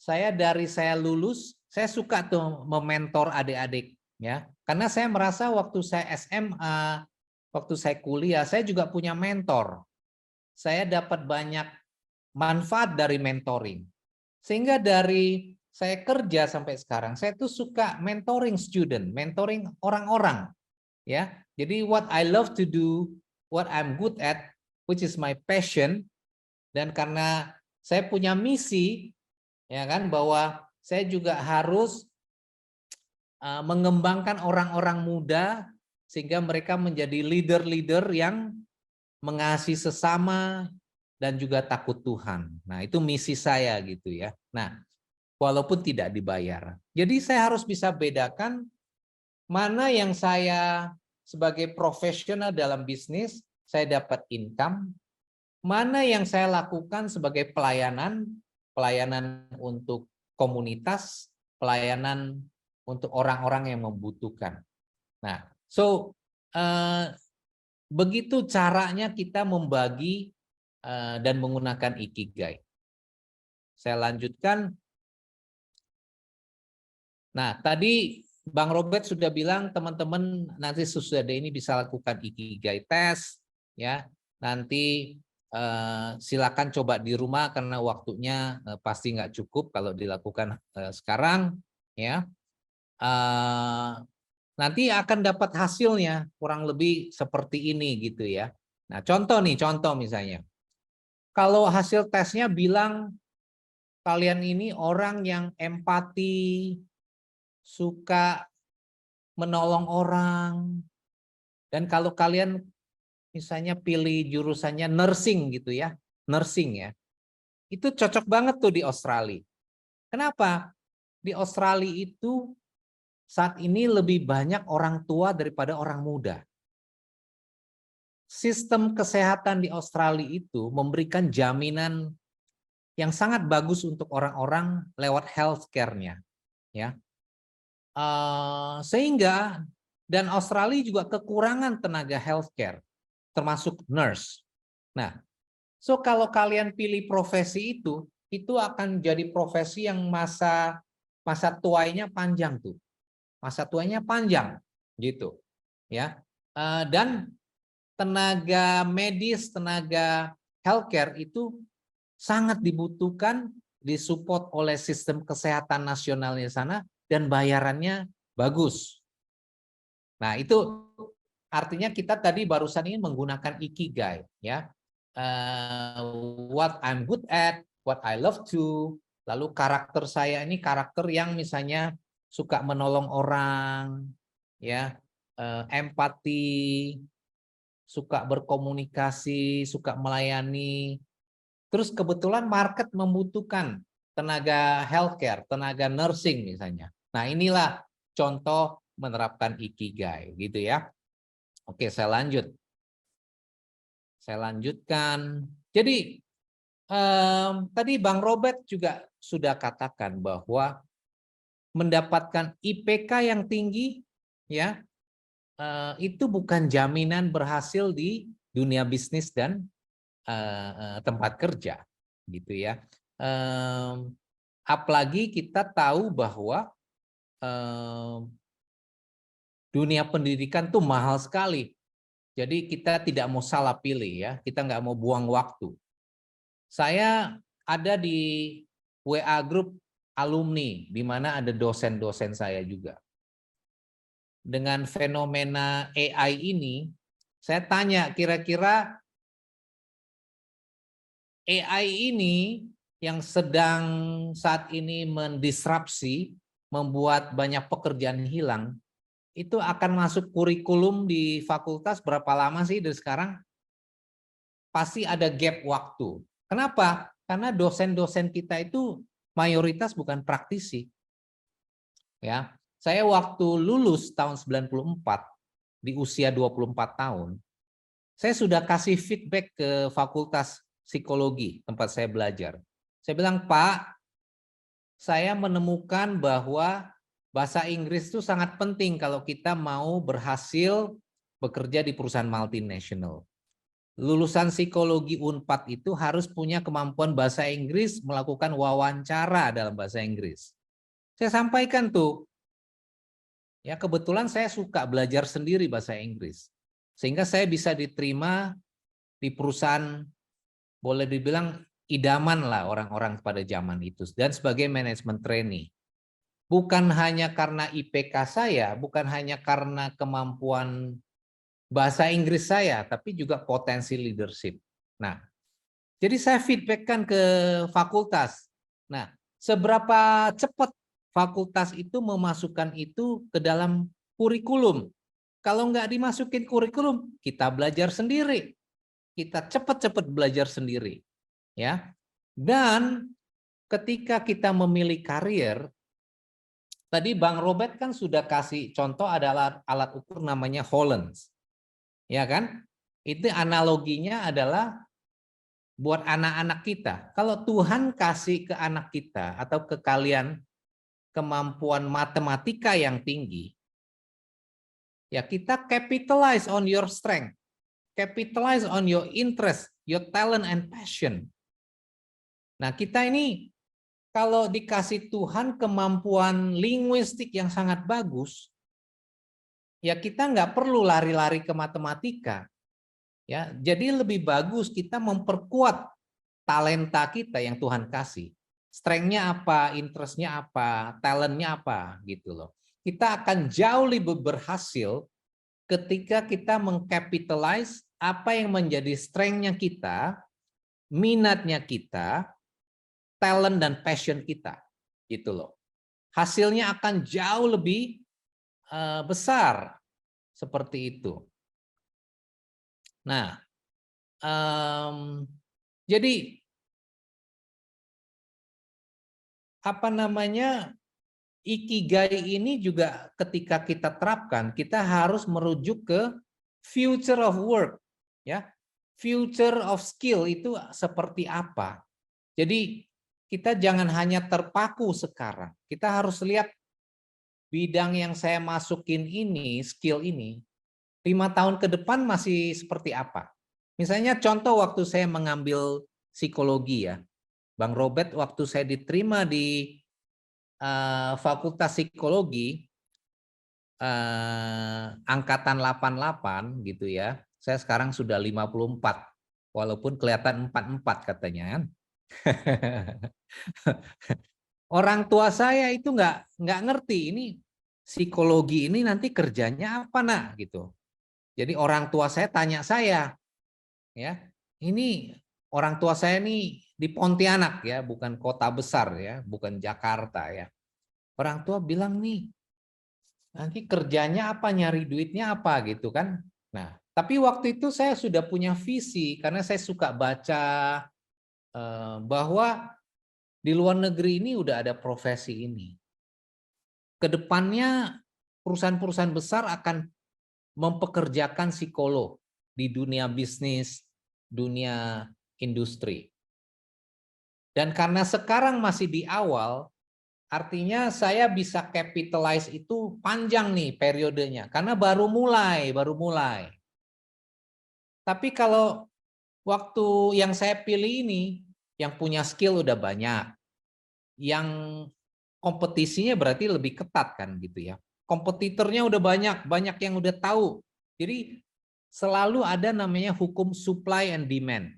Dari saya lulus, saya suka tuh mementor adik-adik ya. Karena saya merasa waktu saya SMA, waktu saya kuliah, saya juga punya mentor. Saya dapat banyak manfaat dari mentoring. Sehingga dari saya kerja sampai sekarang, saya tuh suka mentoring student, mentoring orang-orang ya. Jadi what I love to do, what I'm good at, which is my passion, dan karena saya punya misi ya kan, bahwa saya juga harus mengembangkan orang-orang muda sehingga mereka menjadi leader-leader yang mengasihi sesama dan juga takut Tuhan. Nah, itu misi saya gitu ya. Nah, walaupun tidak dibayar. Jadi saya harus bisa bedakan mana yang saya sebagai profesional dalam bisnis, saya dapat income, mana yang saya lakukan sebagai pelayanan untuk komunitas, pelayanan untuk orang-orang yang membutuhkan. Nah, begitu caranya kita membagi dan menggunakan ikigai. Saya lanjutkan. Nah, tadi Bang Robert sudah bilang teman-teman nanti sesudah ini bisa lakukan ikigai test ya. Nanti silakan coba di rumah karena waktunya pasti nggak cukup kalau dilakukan sekarang ya. Nanti akan dapat hasilnya kurang lebih seperti ini gitu ya. Nah, contoh misalnya. Kalau hasil tesnya bilang kalian ini orang yang empati, suka menolong orang, dan kalau kalian misalnya pilih jurusannya nursing gitu ya, nursing ya, itu cocok banget tuh di Australia. Kenapa? Di Australia itu saat ini lebih banyak orang tua daripada orang muda. Sistem kesehatan di Australia itu memberikan jaminan yang sangat bagus untuk orang-orang lewat healthcare-nya, ya. Sehingga dan Australia juga kekurangan tenaga healthcare, termasuk nurse. Nah, kalau kalian pilih profesi itu akan jadi profesi yang masa tuanya panjang tuh. Masa tuanya panjang gitu ya. Dan tenaga medis, tenaga healthcare itu sangat dibutuhkan, disupport oleh sistem kesehatan nasionalnya sana dan bayarannya bagus. Nah, itu artinya kita tadi barusan ini menggunakan ikigai ya. What I'm good at, what I love to. Lalu karakter saya ini karakter yang misalnya suka menolong orang, ya, empati, suka berkomunikasi, suka melayani. Terus kebetulan market membutuhkan tenaga healthcare, tenaga nursing misalnya. Nah, inilah contoh menerapkan ikigai gitu ya. Oke, saya lanjut. Saya lanjutkan. Jadi tadi Bang Robert juga sudah katakan bahwa mendapatkan IPK yang tinggi ya itu bukan jaminan berhasil di dunia bisnis dan tempat kerja gitu ya. Apalagi kita tahu bahwa dunia pendidikan tuh mahal sekali. Jadi kita tidak mau salah pilih ya, kita nggak mau buang waktu. Saya ada di WA group alumni, di mana ada dosen-dosen saya juga. Dengan fenomena AI ini, saya tanya kira-kira AI ini yang sedang saat ini mendisrupsi, membuat banyak pekerjaan hilang, itu akan masuk kurikulum di fakultas berapa lama sih dari sekarang? Pasti ada gap waktu. Kenapa? Karena dosen-dosen kita itu mayoritas bukan praktisi. Ya, saya waktu lulus tahun 94 di usia 24 tahun, saya sudah kasih feedback ke Fakultas Psikologi tempat saya belajar. Saya bilang, "Pak, saya menemukan bahwa bahasa Inggris itu sangat penting kalau kita mau berhasil bekerja di perusahaan multinasional. Lulusan psikologi Unpad itu harus punya kemampuan bahasa Inggris, melakukan wawancara dalam bahasa Inggris. Saya sampaikan tuh, ya kebetulan saya suka belajar sendiri bahasa Inggris. Sehingga saya bisa diterima di perusahaan, boleh dibilang idaman lah orang-orang pada zaman itu. Dan sebagai manajemen trainee. Bukan hanya karena IPK saya, bukan hanya karena kemampuan bahasa Inggris saya, tapi juga potensi leadership. Nah, jadi saya feedbackkan ke fakultas. Nah, seberapa cepat fakultas itu memasukkan itu ke dalam kurikulum? Kalau nggak dimasukin kurikulum, kita belajar sendiri. Kita cepat-cepat belajar sendiri. Ya. Dan ketika kita memilih karir, tadi Bang Robert kan sudah kasih contoh adalah alat ukur namanya Hollands. Ya kan? Itu analoginya adalah buat anak-anak kita. Kalau Tuhan kasih ke anak kita atau ke kalian kemampuan matematika yang tinggi, ya kita capitalize on your strength, capitalize on your interest, your talent and passion. Nah, kita ini kalau dikasih Tuhan kemampuan linguistik yang sangat bagus, ya kita nggak perlu lari-lari ke matematika. Ya, jadi lebih bagus kita memperkuat talenta kita yang Tuhan kasih. Strength-nya apa, interest-nya apa, talent-nya apa, gitu loh. Kita akan jauh lebih berhasil ketika kita mengcapitalize apa yang menjadi strength-nya kita, minatnya kita, talent dan passion kita, gitu loh. Hasilnya akan jauh lebih besar seperti itu. Nah, jadi apa namanya, Ikigai ini juga ketika kita terapkan, kita harus merujuk ke future of work, ya, future of skill itu seperti apa. Jadi kita jangan hanya terpaku sekarang, kita harus lihat bidang yang saya masukin ini, skill ini, 5 tahun ke depan masih seperti apa. Misalnya contoh waktu saya mengambil psikologi ya, Bang Robert waktu saya diterima di Fakultas Psikologi angkatan 88 gitu ya. Saya sekarang sudah 54 walaupun kelihatan 44 katanya kan. Orang tua saya itu nggak ngerti ini psikologi ini nanti kerjanya apa nak gitu. Jadi orang tua saya tanya saya, ya ini orang tua saya ini di Pontianak ya, bukan kota besar ya, bukan Jakarta ya. Orang tua bilang nih, nanti kerjanya apa, nyari duitnya apa gitu kan. Nah, tapi waktu itu saya sudah punya visi karena saya suka baca bahwa di luar negeri ini udah ada profesi ini. Kedepannya perusahaan-perusahaan besar akan mempekerjakan psikolog di dunia bisnis, dunia industri. Dan karena sekarang masih di awal, artinya saya bisa capitalize itu panjang nih periodenya, karena baru mulai. Tapi kalau waktu yang saya pilih ini, yang punya skill udah banyak, yang kompetisinya berarti lebih ketat kan gitu ya. Kompetitornya udah banyak yang udah tahu. Jadi selalu ada namanya hukum supply and demand.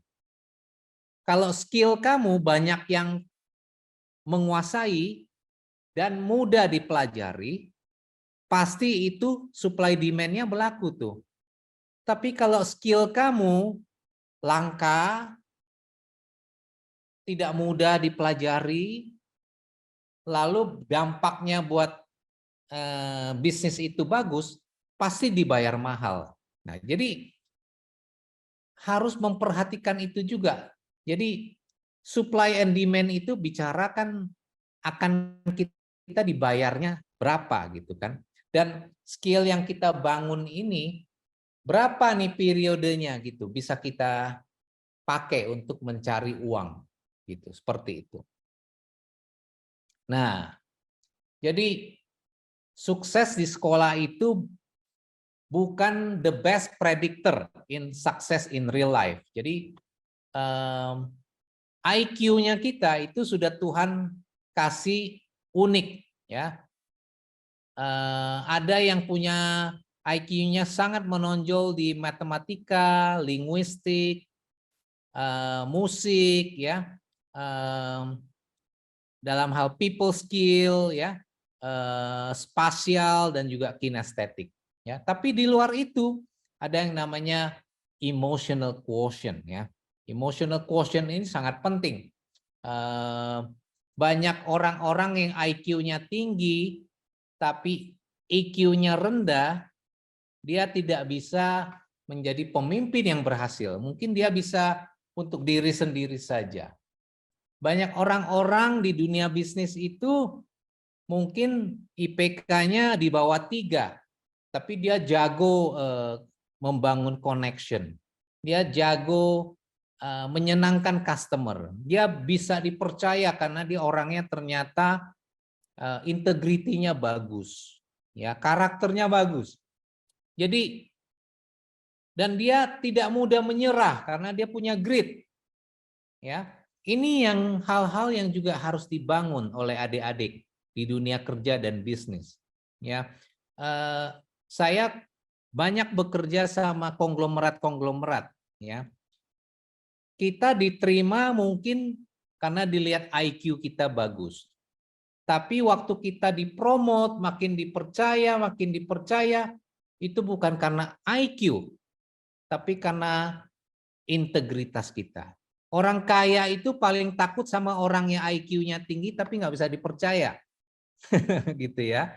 Kalau skill kamu banyak yang menguasai dan mudah dipelajari, pasti itu supply demand-nya berlaku tuh. Tapi kalau skill kamu langka, tidak mudah dipelajari, lalu dampaknya buat bisnis itu bagus, pasti dibayar mahal. Nah, jadi harus memperhatikan itu juga. Jadi supply and demand itu bicarakan akan kita dibayarnya berapa gitu kan. Dan skill yang kita bangun ini berapa nih periodenya gitu bisa kita pakai untuk mencari uang gitu, seperti itu. Nah, jadi sukses di sekolah itu bukan the best predictor in success in real life. Jadi IQ-nya kita itu sudah Tuhan kasih unik, ya. Ada yang punya IQ-nya sangat menonjol di matematika, linguistik, musik, ya, dalam hal people skill, ya, spasial dan juga kinestetik, ya. Tapi di luar itu ada yang namanya emotional quotient, ya. Emotional quotient ini sangat penting. Banyak orang-orang yang IQ-nya tinggi tapi EQ-nya rendah, dia tidak bisa menjadi pemimpin yang berhasil. Mungkin dia bisa untuk diri sendiri saja. Banyak orang-orang di dunia bisnis itu mungkin IPK-nya di bawah 3, tapi dia jago membangun connection. Dia jago menyenangkan customer. Dia bisa dipercaya karena dia orangnya ternyata integritinya bagus, ya, karakternya bagus. Jadi, dan dia tidak mudah menyerah karena dia punya grit, ya. Ini yang hal-hal yang juga harus dibangun oleh adik-adik di dunia kerja dan bisnis, ya. Saya banyak bekerja sama konglomerat-konglomerat, ya. Kita diterima mungkin karena dilihat IQ kita bagus. Tapi waktu kita dipromot, makin dipercaya, itu bukan karena IQ, tapi karena integritas kita. Orang kaya itu paling takut sama orang yang IQ-nya tinggi tapi nggak bisa dipercaya. Gitu ya.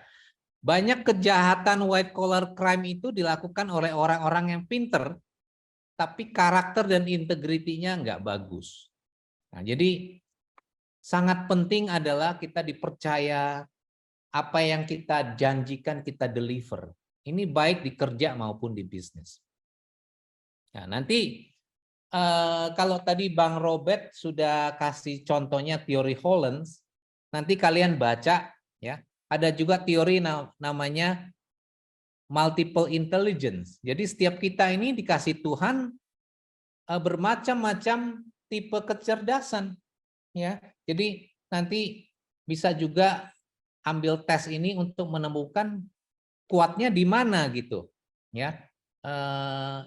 Banyak kejahatan white collar crime itu dilakukan oleh orang-orang yang pinter, tapi karakter dan integritinya nggak bagus. Nah, jadi sangat penting adalah kita dipercaya, apa yang kita janjikan kita deliver. Ini baik di kerja maupun di bisnis. Nah, nanti kalau tadi Bang Robert sudah kasih contohnya teori Hollands, nanti kalian baca, ya. Ada juga teori namanya multiple intelligence. Jadi setiap kita ini dikasih Tuhan bermacam-macam tipe kecerdasan, ya. Jadi nanti bisa juga ambil tes ini untuk menemukan kuatnya di mana gitu, ya.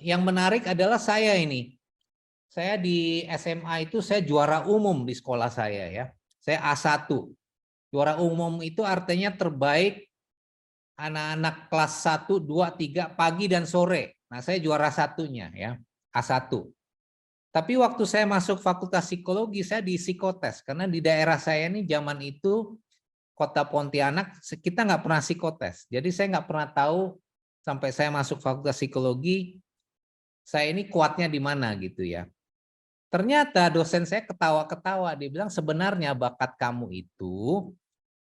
Yang menarik adalah saya ini. Saya di SMA itu saya juara umum di sekolah saya, ya. Saya A1. Juara umum itu artinya terbaik anak-anak kelas 1, 2, 3 pagi dan sore. Nah, saya juara satunya, ya, A1. Tapi waktu saya masuk Fakultas Psikologi, saya di psikotes. Karena di daerah saya ini zaman itu, Kota Pontianak, kita nggak pernah psikotes. Jadi saya nggak pernah tahu sampai saya masuk Fakultas Psikologi, saya ini kuatnya di mana gitu ya. Ternyata dosen saya ketawa-ketawa, dia bilang sebenarnya bakat kamu itu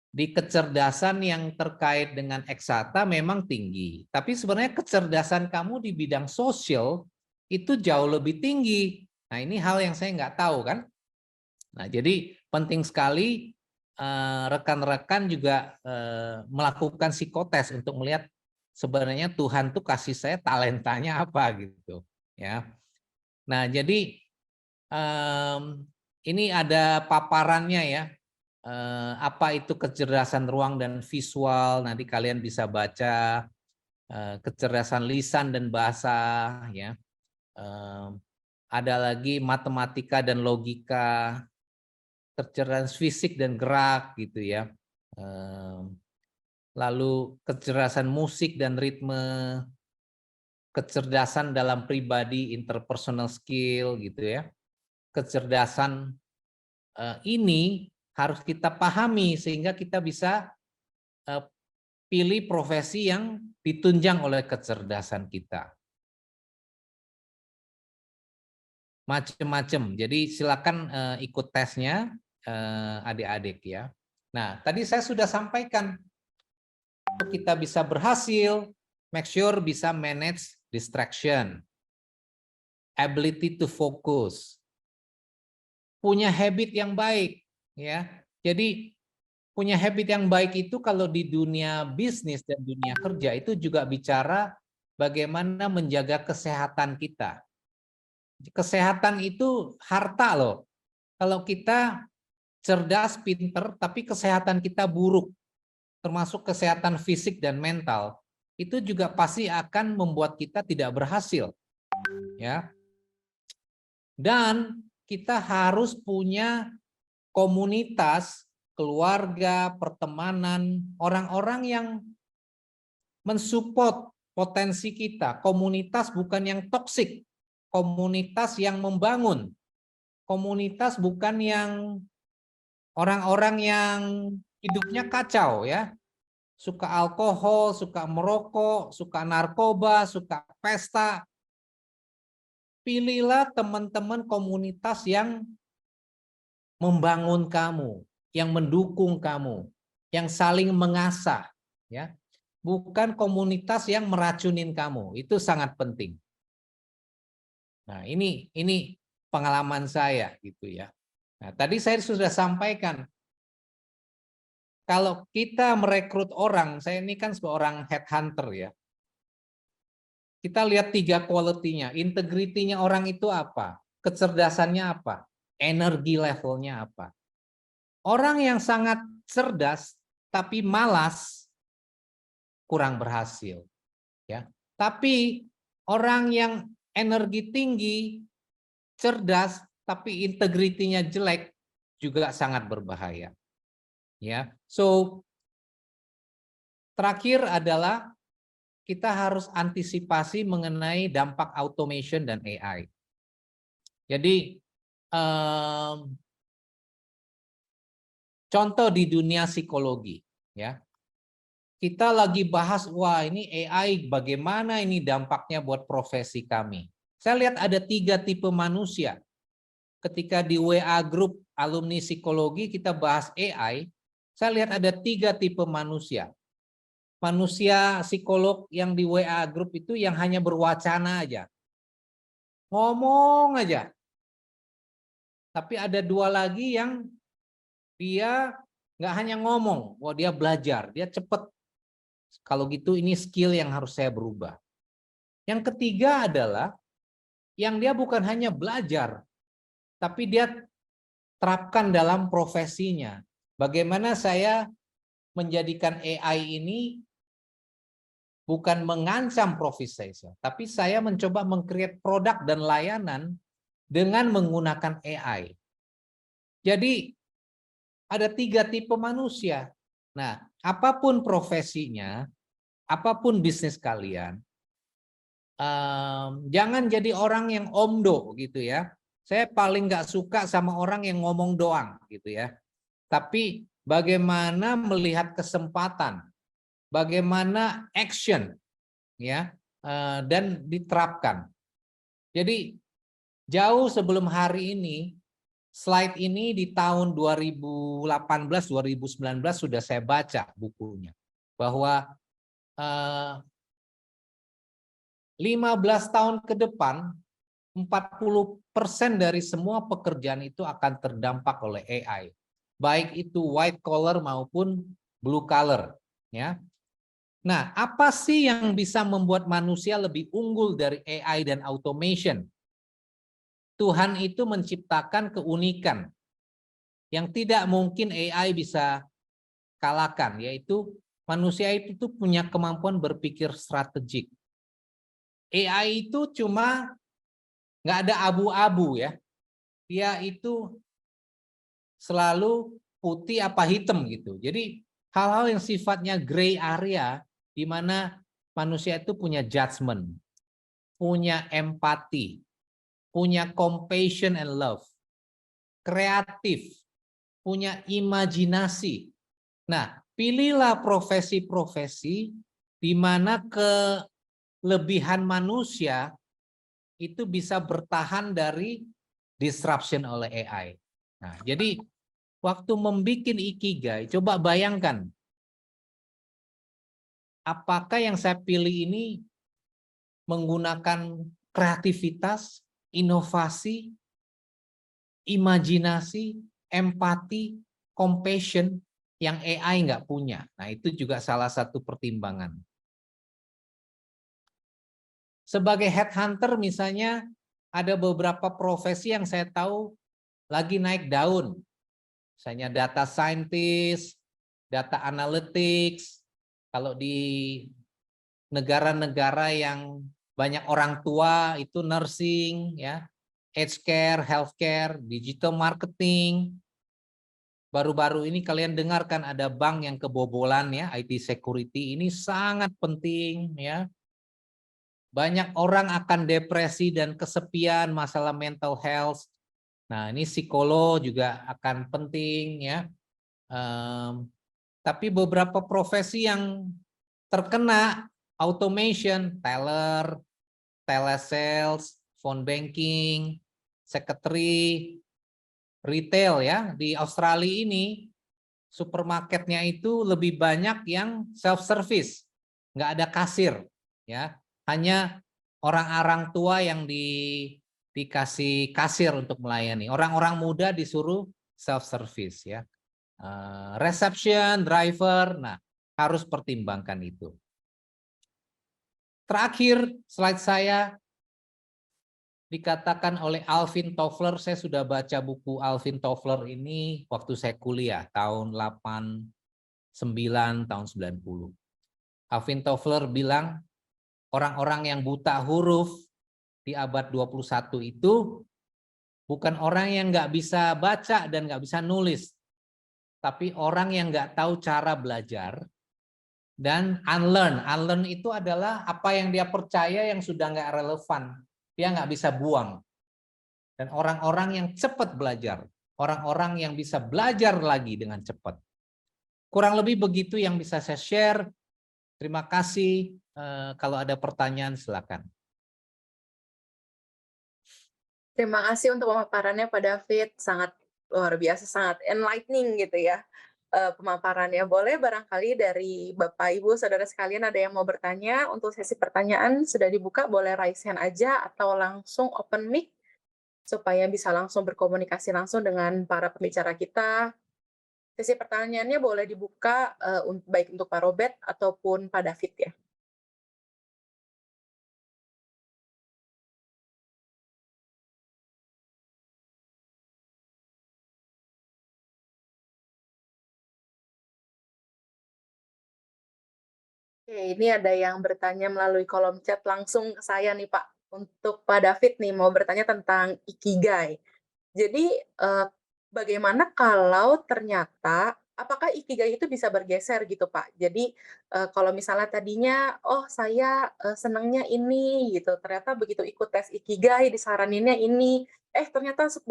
di kecerdasan yang terkait dengan eksata memang tinggi. Tapi sebenarnya kecerdasan kamu di bidang sosial itu jauh lebih tinggi. Nah, ini hal yang saya nggak tahu kan. Nah, jadi penting sekali rekan-rekan juga melakukan psikotes untuk melihat sebenarnya Tuhan tuh kasih saya talentanya apa gitu, ya. Nah, jadi ini ada paparannya, ya. Apa itu kecerdasan ruang dan visual, nanti kalian bisa baca. Kecerdasan lisan dan bahasa, ya. Ada lagi matematika dan logika, kecerdasan fisik dan gerak gitu ya. Lalu kecerdasan musik dan ritme, kecerdasan dalam pribadi, interpersonal skill gitu ya. Kecerdasan ini harus kita pahami sehingga kita bisa pilih profesi yang ditunjang oleh kecerdasan kita. Macam-macam. Jadi silakan ikut tesnya adik-adik ya. Nah, tadi saya sudah sampaikan untuk kita bisa berhasil, make sure bisa manage distraction, ability to focus, punya habit yang baik ya. Jadi punya habit yang baik itu kalau di dunia bisnis dan dunia kerja itu juga bicara bagaimana menjaga kesehatan kita. Kesehatan itu harta loh. Kalau kita cerdas, pinter, tapi kesehatan kita buruk, termasuk kesehatan fisik dan mental, itu juga pasti akan membuat kita tidak berhasil. Ya. Dan kita harus punya komunitas, keluarga, pertemanan, orang-orang yang mensupport potensi kita. Komunitas bukan yang toksik, komunitas yang membangun. Komunitas bukan yang orang-orang yang hidupnya kacau ya. Suka alkohol, suka merokok, suka narkoba, suka pesta. Pilihlah teman-teman komunitas yang membangun kamu, yang mendukung kamu, yang saling mengasah, ya. Bukan komunitas yang meracunin kamu. Itu sangat penting. Nah, ini pengalaman saya gitu ya. Nah, tadi saya sudah sampaikan kalau kita merekrut orang, saya ini kan seorang headhunter ya. Kita lihat 3 quality-nya, integrity-nya orang itu apa? Kecerdasannya apa? Energi levelnya apa? Orang yang sangat cerdas tapi malas kurang berhasil, ya. Tapi orang yang energi tinggi, cerdas tapi integritinya jelek juga sangat berbahaya. Ya. So terakhir adalah kita harus antisipasi mengenai dampak automation dan AI. Jadi contoh di dunia psikologi, ya. Kita lagi bahas, wah ini AI bagaimana ini dampaknya buat profesi kami. Saya lihat ada 3 tipe manusia. Ketika di WA Group alumni psikologi kita bahas AI, saya lihat ada 3 tipe manusia. Manusia psikolog yang di WA Group itu yang hanya berwacana aja. Ngomong aja. Tapi ada 2 lagi yang dia nggak hanya ngomong, wah dia belajar, dia cepet. Kalau gitu ini skill yang harus saya berubah. Yang ketiga adalah yang dia bukan hanya belajar, tapi dia terapkan dalam profesinya. Bagaimana saya menjadikan AI ini bukan mengancam profesi saya, tapi saya mencoba meng-create produk dan layanan dengan menggunakan AI. Jadi ada 3 tipe manusia. Nah, apapun profesinya, apapun bisnis kalian, jangan jadi orang yang omdo gitu ya. Saya paling nggak suka sama orang yang ngomong doang gitu ya. Tapi bagaimana melihat kesempatan, bagaimana action ya, dan diterapkan. Jadi jauh sebelum hari ini, slide ini di tahun 2018-2019 sudah saya baca bukunya. Bahwa 15 tahun ke depan, 40% dari semua pekerjaan itu akan terdampak oleh AI. Baik itu white collar maupun blue collar. Ya. Nah, apa sih yang bisa membuat manusia lebih unggul dari AI dan automation? Tuhan itu menciptakan keunikan yang tidak mungkin AI bisa kalahkan, yaitu manusia itu punya kemampuan berpikir strategik. AI itu cuma nggak ada abu-abu ya, dia itu selalu putih apa hitam gitu. Jadi hal-hal yang sifatnya gray area di mana manusia itu punya judgment, punya empati, punya compassion and love, kreatif, punya imajinasi. Nah, pilihlah profesi-profesi di mana kelebihan manusia itu bisa bertahan dari disruption oleh AI. Nah, jadi waktu membuat ikigai, coba bayangkan, apakah yang saya pilih ini menggunakan kreativitas, inovasi, imajinasi, empati, compassion yang AI nggak punya. Nah, itu juga salah satu pertimbangan. Sebagai headhunter misalnya, ada beberapa profesi yang saya tahu lagi naik daun. Misalnya data scientist, data analytics. Kalau di negara-negara yang banyak orang tua itu nursing, ya, aged care, healthcare, digital marketing. Baru-baru ini kalian dengarkan ada bank yang kebobolan, ya, IT security ini sangat penting, ya. Banyak orang akan depresi dan kesepian, masalah mental health. Nah, ini psikolog juga akan penting, ya. Tapi beberapa profesi yang terkena automation, teller, telesales, phone banking, secretary, retail, ya. Di Australia ini supermarketnya itu lebih banyak yang self service, nggak ada kasir, ya. Hanya orang-orang tua yang dikasih kasir untuk melayani. Orang-orang muda disuruh self service, ya. Reception, driver, nah harus pertimbangkan itu. Terakhir slide saya dikatakan oleh Alvin Toffler, saya sudah baca buku Alvin Toffler ini waktu saya kuliah tahun 89 tahun 90. Alvin Toffler bilang orang-orang yang buta huruf di abad 21 itu bukan orang yang nggak bisa baca dan nggak bisa nulis, tapi orang yang nggak tahu cara belajar dan unlearn. Unlearn itu adalah apa yang dia percaya yang sudah nggak relevan, dia nggak bisa buang. Dan orang-orang yang cepat belajar, orang-orang yang bisa belajar lagi dengan cepat. Kurang lebih begitu yang bisa saya share. Terima kasih. Kalau ada pertanyaan silakan. Terima kasih untuk pemaparannya Pak David, sangat luar biasa, sangat enlightening gitu ya pemaparannya. Boleh barangkali dari Bapak Ibu Saudara sekalian ada yang mau bertanya. Untuk sesi pertanyaan sudah dibuka, boleh raise hand aja atau langsung open mic supaya bisa langsung berkomunikasi langsung dengan para pembicara kita. Sesi pertanyaannya boleh dibuka baik untuk Pak Robert ataupun Pak David ya. Oke, ini ada yang bertanya melalui kolom chat langsung ke saya nih Pak. Untuk Pak David nih, mau bertanya tentang Ikigai. Jadi, bagaimana kalau ternyata, apakah Ikigai itu bisa bergeser gitu Pak? Jadi, kalau misalnya tadinya, oh saya senangnya ini gitu, ternyata begitu ikut tes Ikigai disaraninnya ini, ternyata 10-15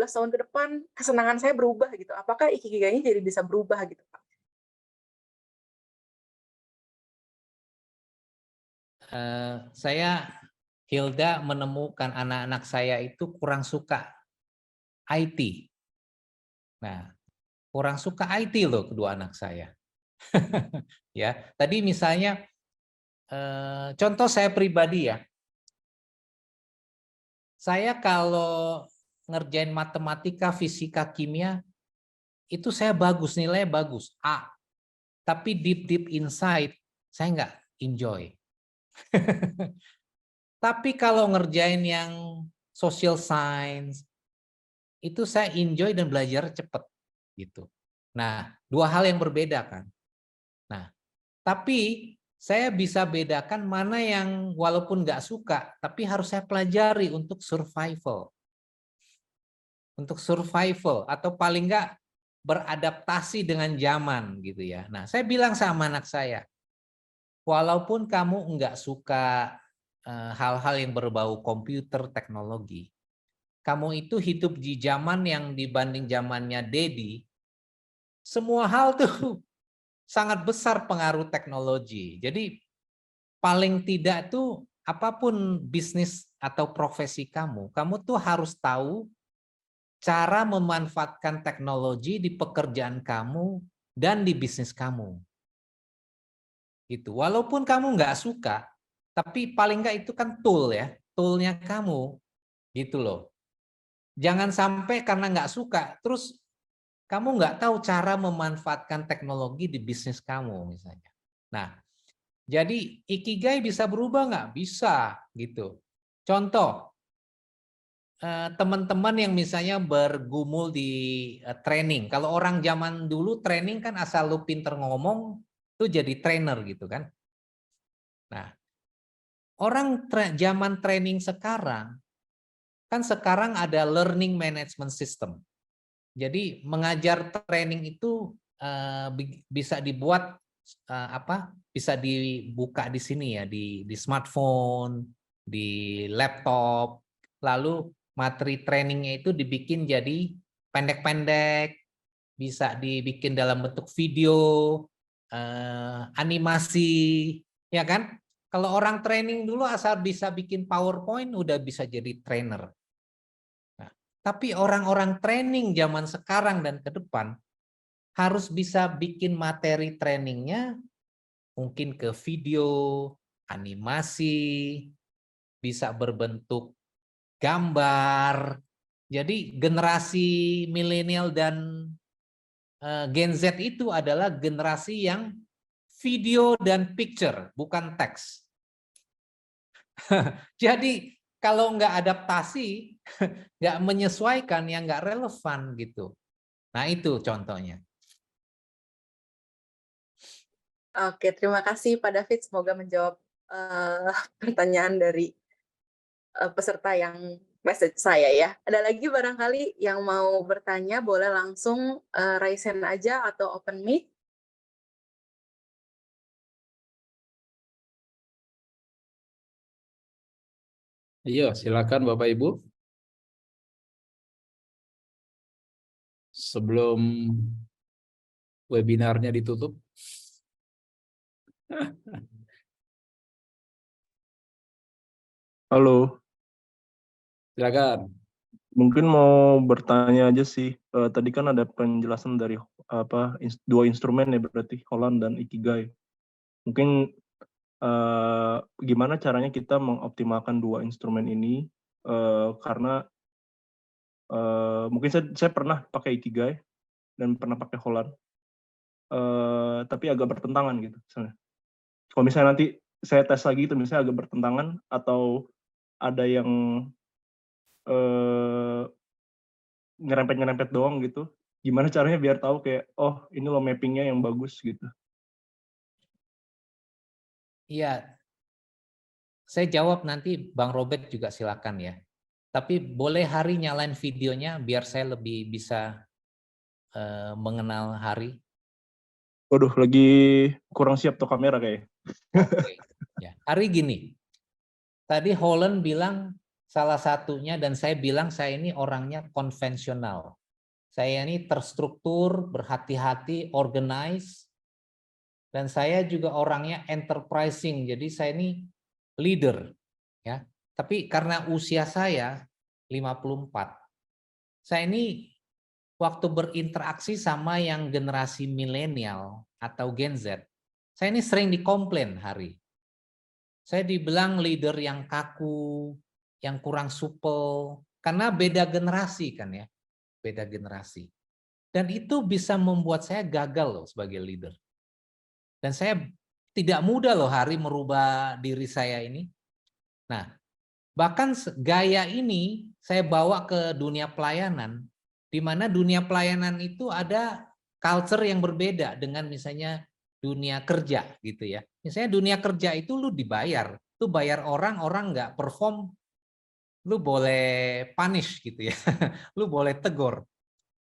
tahun ke depan kesenangan saya berubah gitu. Apakah Ikigai-nya jadi bisa berubah gitu Pak? Saya, Hilda, menemukan anak-anak saya itu kurang suka IT. Nah, kurang suka IT loh kedua anak saya. Ya, tadi misalnya contoh saya pribadi ya. Saya kalau ngerjain matematika, fisika, kimia itu saya bagus, nilainya bagus, A. Tapi deep inside saya nggak enjoy. Tapi kalau ngerjain yang social science itu saya enjoy dan belajar cepat gitu. Nah, dua hal yang berbeda kan. Nah, tapi saya bisa bedakan mana yang walaupun nggak suka, tapi harus saya pelajari untuk survival. Untuk survival atau paling nggak beradaptasi dengan zaman gitu ya. Nah, saya bilang sama anak saya, walaupun kamu nggak suka hal-hal yang berbau komputer teknologi, kamu itu hidup di zaman yang dibanding zamannya Dedi, semua hal tuh sangat besar pengaruh teknologi. Jadi paling tidak tuh apapun bisnis atau profesi kamu tuh harus tahu cara memanfaatkan teknologi di pekerjaan kamu dan di bisnis kamu. Gitu. Walaupun kamu nggak suka, tapi paling nggak itu kan tool ya, toolnya kamu, gitu loh. Jangan sampai karena nggak suka, terus kamu nggak tahu cara memanfaatkan teknologi di bisnis kamu misalnya. Nah, jadi ikigai bisa berubah nggak? Bisa gitu. Contoh, teman-teman yang misalnya bergumul di training. Kalau orang zaman dulu training kan asal lu pinter ngomong, tuh jadi trainer gitu kan. Nah, orang zaman training sekarang, kan sekarang ada learning management system. Jadi mengajar training itu bisa dibuat bisa dibuka di sini ya, di smartphone, di laptop. Lalu materi trainingnya itu dibikin jadi pendek-pendek, bisa dibikin dalam bentuk video, animasi, ya kan? Kalau orang training dulu asal bisa bikin PowerPoint udah bisa jadi trainer. Nah, tapi orang-orang training zaman sekarang dan ke depan harus bisa bikin materi trainingnya mungkin ke video, animasi, bisa berbentuk gambar. Jadi generasi milenial dan Gen Z itu adalah generasi yang video dan picture, bukan teks. Jadi kalau nggak adaptasi, nggak menyesuaikan, ya nggak relevan gitu. Nah itu contohnya. Oke, terima kasih Pak David. Semoga menjawab pertanyaan dari peserta yang message saya ya. Ada lagi barangkali yang mau bertanya, boleh langsung raise hand aja atau open mic. Iya, silakan Bapak Ibu. Sebelum webinarnya ditutup. Halo, Silakan. mungkin mau bertanya aja sih. Tadi kan ada penjelasan dari dua instrumen ya, berarti Holland dan Ikigai. Mungkin gimana caranya kita mengoptimalkan dua instrumen ini? Karena mungkin saya pernah pakai Ikigai dan pernah pakai Holland, tapi agak bertentangan gitu. Kalau misalnya nanti saya tes lagi itu misalnya agak bertentangan atau ada yang nyerempet-nyerempet doang gitu. Gimana caranya biar tahu kayak, oh ini lo mappingnya yang bagus gitu. Iya, saya jawab nanti Bang Robert juga silakan ya. Tapi boleh Hari nyalain videonya biar saya lebih bisa mengenal Hari. Waduh, lagi kurang siap tuh kamera kayak. Oke. Ya, Hari gini. Tadi Holland bilang salah satunya dan saya bilang saya ini orangnya konvensional. Saya ini terstruktur, berhati-hati, organize, dan saya juga orangnya enterprising. Jadi saya ini leader, ya. Tapi karena usia saya 54, saya ini waktu berinteraksi sama yang generasi milenial atau Gen Z, saya ini sering dikomplain Hari. Saya dibilang leader yang kaku, yang kurang supel, karena beda generasi kan ya, beda generasi. Dan itu bisa membuat saya gagal loh sebagai leader. Dan saya tidak mudah loh Hari merubah diri saya ini. Nah, bahkan gaya ini saya bawa ke dunia pelayanan, di mana dunia pelayanan itu ada culture yang berbeda dengan misalnya dunia kerja gitu ya. Misalnya dunia kerja itu lu dibayar, lu bayar orang nggak perform, lu boleh punish gitu ya, lu boleh tegur.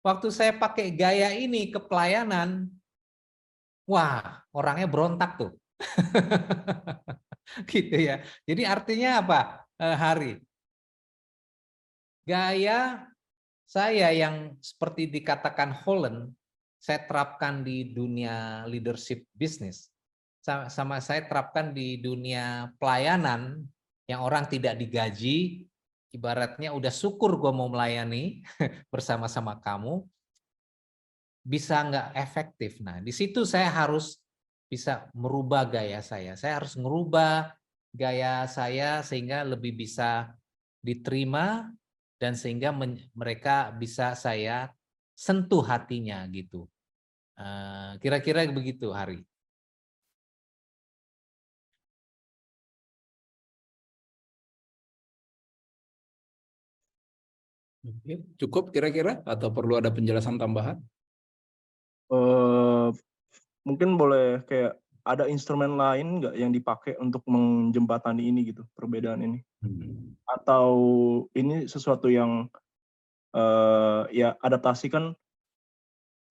Waktu saya pakai gaya ini ke pelayanan, wah orangnya berontak tuh. Gitu ya. Jadi artinya apa, Hari? Gaya saya yang seperti dikatakan Holland, saya terapkan di dunia leadership bisnis. Sama saya terapkan di dunia pelayanan yang orang tidak digaji, ibaratnya udah syukur gue mau melayani bersama-sama kamu, bisa nggak efektif. Nah, di situ saya harus bisa merubah gaya saya. Saya harus merubah gaya saya sehingga lebih bisa diterima dan sehingga mereka bisa saya sentuh hatinya gitu. Kira-kira begitu, Hari. Cukup kira-kira atau perlu ada penjelasan tambahan? Mungkin boleh kayak ada instrumen lain nggak yang dipakai untuk menjembatani ini gitu, perbedaan ini? Atau ini sesuatu yang ya adaptasi kan,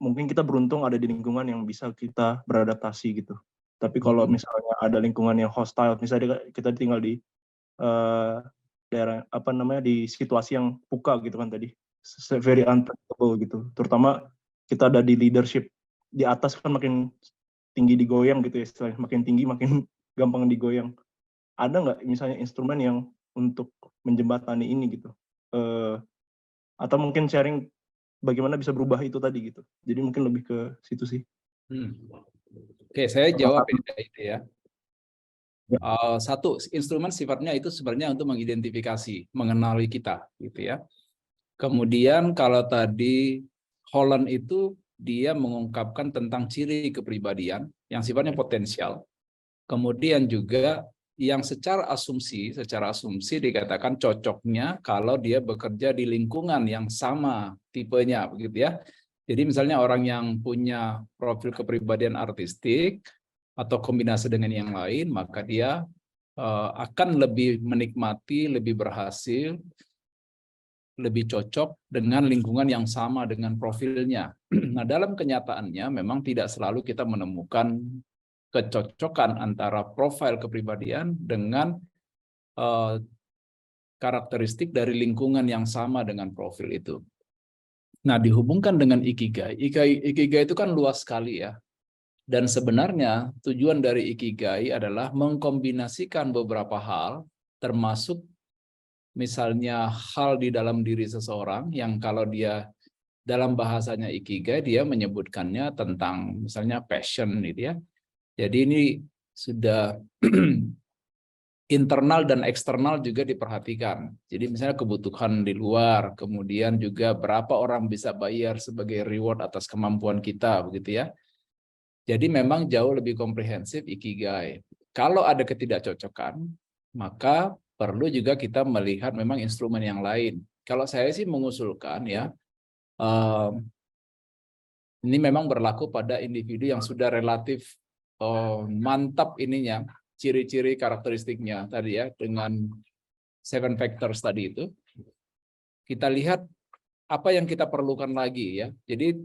mungkin kita beruntung ada di lingkungan yang bisa kita beradaptasi gitu. Tapi kalau misalnya ada lingkungan yang hostile, misalnya kita tinggal di daerah apa namanya, di situasi yang puka gitu kan tadi, very unpredictable gitu. Terutama kita ada di leadership di atas kan, makin tinggi digoyang gitu ya istilahnya, makin tinggi makin gampang digoyang. Ada nggak misalnya instrumen yang untuk menjembatani ini gitu? Atau mungkin sharing bagaimana bisa berubah itu tadi gitu. Jadi mungkin lebih ke situ sih. Oke, saya jawab itu ya. Satu, instrumen sifatnya itu sebenarnya untuk mengidentifikasi, mengenali kita, gitu ya. Kemudian kalau tadi Holland itu dia mengungkapkan tentang ciri kepribadian yang sifatnya potensial. Kemudian juga yang secara asumsi dikatakan cocoknya kalau dia bekerja di lingkungan yang sama tipenya, begitu ya. Jadi misalnya orang yang punya profil kepribadian artistik atau kombinasi dengan yang lain, maka dia akan lebih menikmati, lebih berhasil, lebih cocok dengan lingkungan yang sama dengan profilnya. Nah, dalam kenyataannya memang tidak selalu kita menemukan kecocokan antara profil kepribadian dengan karakteristik dari lingkungan yang sama dengan profil itu. Nah, dihubungkan dengan Ikigai. Ikigai itu kan luas sekali ya. Dan sebenarnya tujuan dari Ikigai adalah mengkombinasikan beberapa hal, termasuk misalnya hal di dalam diri seseorang yang kalau dia dalam bahasanya Ikigai, dia menyebutkannya tentang misalnya passion gitu ya. Jadi ini sudah internal dan eksternal juga diperhatikan. Jadi misalnya kebutuhan di luar, kemudian juga berapa orang bisa bayar sebagai reward atas kemampuan kita, begitu ya. Jadi memang jauh lebih komprehensif Ikigai. Kalau ada ketidakcocokan, maka perlu juga kita melihat memang instrumen yang lain. Kalau saya sih mengusulkan ya, ini memang berlaku pada individu yang sudah relatif mantap ininya, ciri-ciri karakteristiknya tadi ya, dengan 7 factors tadi itu. Kita lihat apa yang kita perlukan lagi ya. Jadi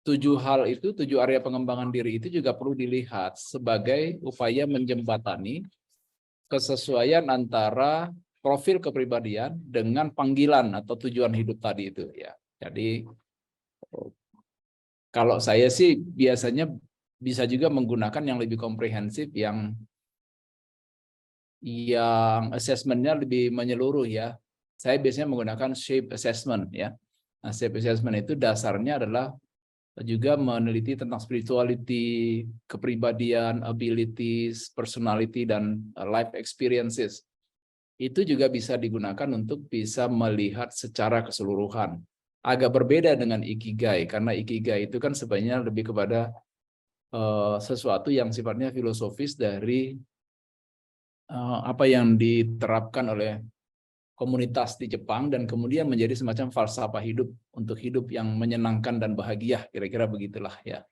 7 hal itu, 7 area pengembangan diri itu juga perlu dilihat sebagai upaya menjembatani kesesuaian antara profil kepribadian dengan panggilan atau tujuan hidup tadi itu ya. Jadi kalau saya sih biasanya bisa juga menggunakan yang lebih komprehensif, yang assessment-nya lebih menyeluruh ya. Saya biasanya menggunakan shape assessment ya. Nah, shape assessment itu dasarnya adalah juga meneliti tentang spirituality, kepribadian, abilities, personality, dan life experiences. Itu juga bisa digunakan untuk bisa melihat secara keseluruhan. Agak berbeda dengan Ikigai, karena Ikigai itu kan sebenarnya lebih kepada sesuatu yang sifatnya filosofis dari apa yang diterapkan oleh komunitas di Jepang dan kemudian menjadi semacam falsafah hidup untuk hidup yang menyenangkan dan bahagia, kira-kira begitulah ya.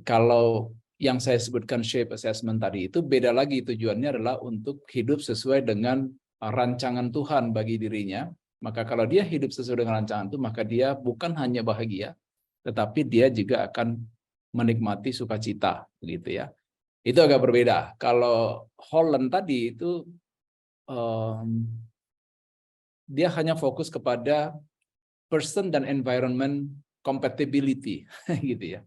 Kalau yang saya sebutkan shape assessment tadi itu beda lagi, tujuannya adalah untuk hidup sesuai dengan rancangan Tuhan bagi dirinya. Maka kalau dia hidup sesuai dengan rancangan itu, maka dia bukan hanya bahagia, tetapi dia juga akan menikmati sukacita, begitu ya. Itu agak berbeda. Kalau Holland tadi itu dia hanya fokus kepada person dan environment compatibility, gitu ya.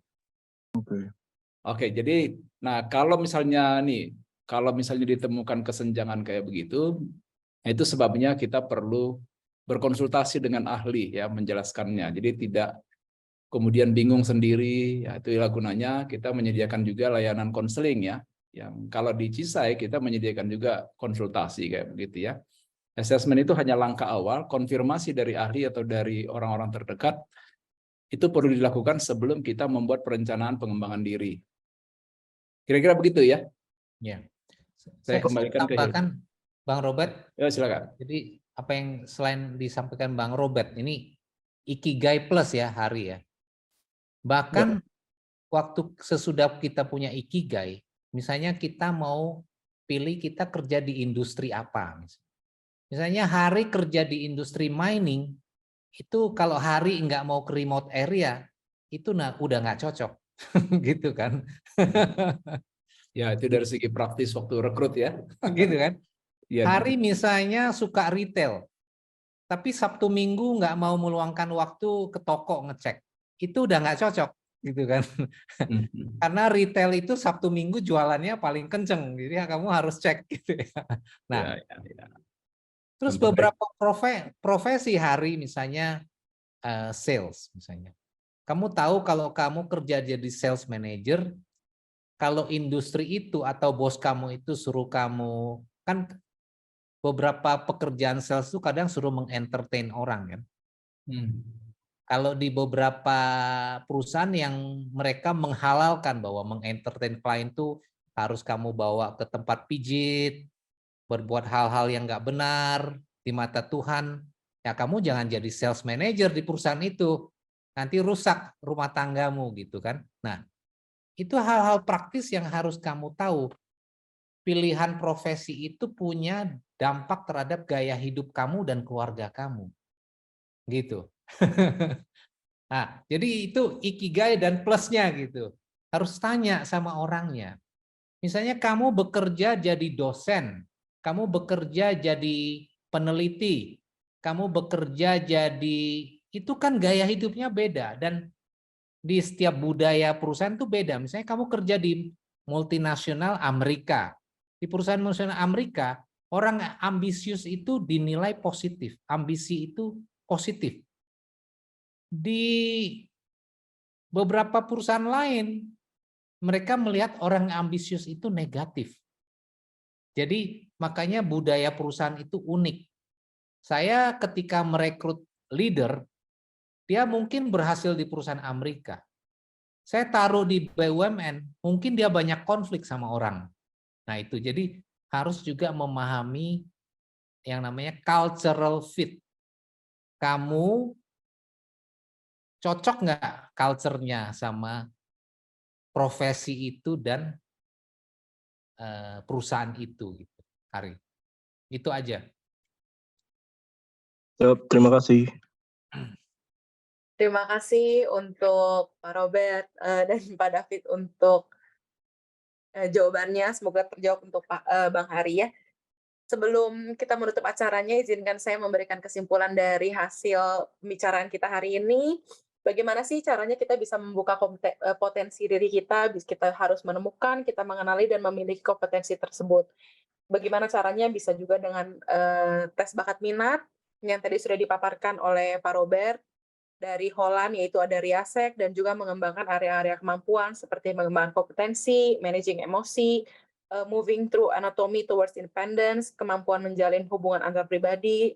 Oke, jadi, nah kalau misalnya ditemukan kesenjangan kayak begitu, itu sebabnya kita perlu berkonsultasi dengan ahli ya menjelaskannya. Jadi tidak kemudian bingung sendiri. Ya, itulah gunanya kita menyediakan juga layanan konseling ya. Yang kalau di Cisai kita menyediakan juga konsultasi kayak begitu ya. Assessment itu hanya langkah awal, konfirmasi dari ahli atau dari orang-orang terdekat itu perlu dilakukan sebelum kita membuat perencanaan pengembangan diri. Kira-kira begitu ya? Ya. Saya Saya kembalikan ke tambahkan, Bang Robert. Ya, silakan. Jadi apa yang selain disampaikan Bang Robert ini Ikigai plus ya Hari ya. Bahkan waktu sesudah kita punya Ikigai, misalnya kita mau pilih kita kerja di industri apa. Misalnya Hari kerja di industri mining, itu kalau Hari nggak mau ke remote area, itu udah nggak cocok. Gitu kan. Ya, itu dari segi praktis waktu rekrut ya. Gitu kan. Ya, Hari misalnya suka retail, tapi Sabtu Minggu nggak mau meluangkan waktu ke toko ngecek, itu udah nggak cocok, gitu kan? Karena retail itu Sabtu Minggu jualannya paling kenceng, jadi kamu harus cek, gitu ya. Nah, terus beberapa profesi Hari misalnya sales, misalnya. Kamu tahu kalau kamu kerja jadi sales manager, kalau industri itu atau bos kamu itu suruh kamu, kan beberapa pekerjaan sales itu kadang suruh mengentertain orang kan. Kalau di beberapa perusahaan yang mereka menghalalkan bahwa mengentertain klien itu harus kamu bawa ke tempat pijit, berbuat hal-hal yang nggak benar di mata Tuhan, ya kamu jangan jadi sales manager di perusahaan itu. Nanti rusak rumah tanggamu gitu kan. Nah, itu hal-hal praktis yang harus kamu tahu. Pilihan profesi itu punya dampak terhadap gaya hidup kamu dan keluarga kamu. Gitu. Nah, jadi itu ikigai dan plusnya gitu. Harus tanya sama orangnya. Misalnya kamu bekerja jadi dosen, kamu bekerja jadi peneliti, kamu bekerja jadi, itu kan gaya hidupnya beda dan di setiap budaya perusahaan itu beda. Misalnya kamu kerja di multinasional Amerika. Di perusahaan multinasional Amerika, orang ambisius itu dinilai positif. Ambisi itu positif. Di beberapa perusahaan lain, mereka melihat orang ambisius itu negatif. Jadi makanya budaya perusahaan itu unik. Saya ketika merekrut leader, dia mungkin berhasil di perusahaan Amerika. Saya taruh di BUMN, mungkin dia banyak konflik sama orang. Nah itu, jadi harus juga memahami yang namanya cultural fit. Kamu cocok nggak culture-nya sama profesi itu dan perusahaan itu, gitu. Hari. Itu aja. Terima kasih. Terima kasih untuk Pak Robert dan Pak David untuk jawabannya. Semoga terjawab untuk Bang Hari ya. Sebelum kita menutup acaranya, izinkan saya memberikan kesimpulan dari hasil pembicaraan kita hari ini. Bagaimana sih caranya kita bisa membuka potensi diri kita? Kita harus menemukan, kita mengenali dan memiliki kompetensi tersebut. Bagaimana caranya? Bisa juga dengan tes bakat minat yang tadi sudah dipaparkan oleh Pak Robert dari Holland, yaitu ada RIASEC, dan juga mengembangkan area-area kemampuan seperti mengembangkan kompetensi, managing emosi, moving through anatomy towards independence, kemampuan menjalin hubungan antar pribadi,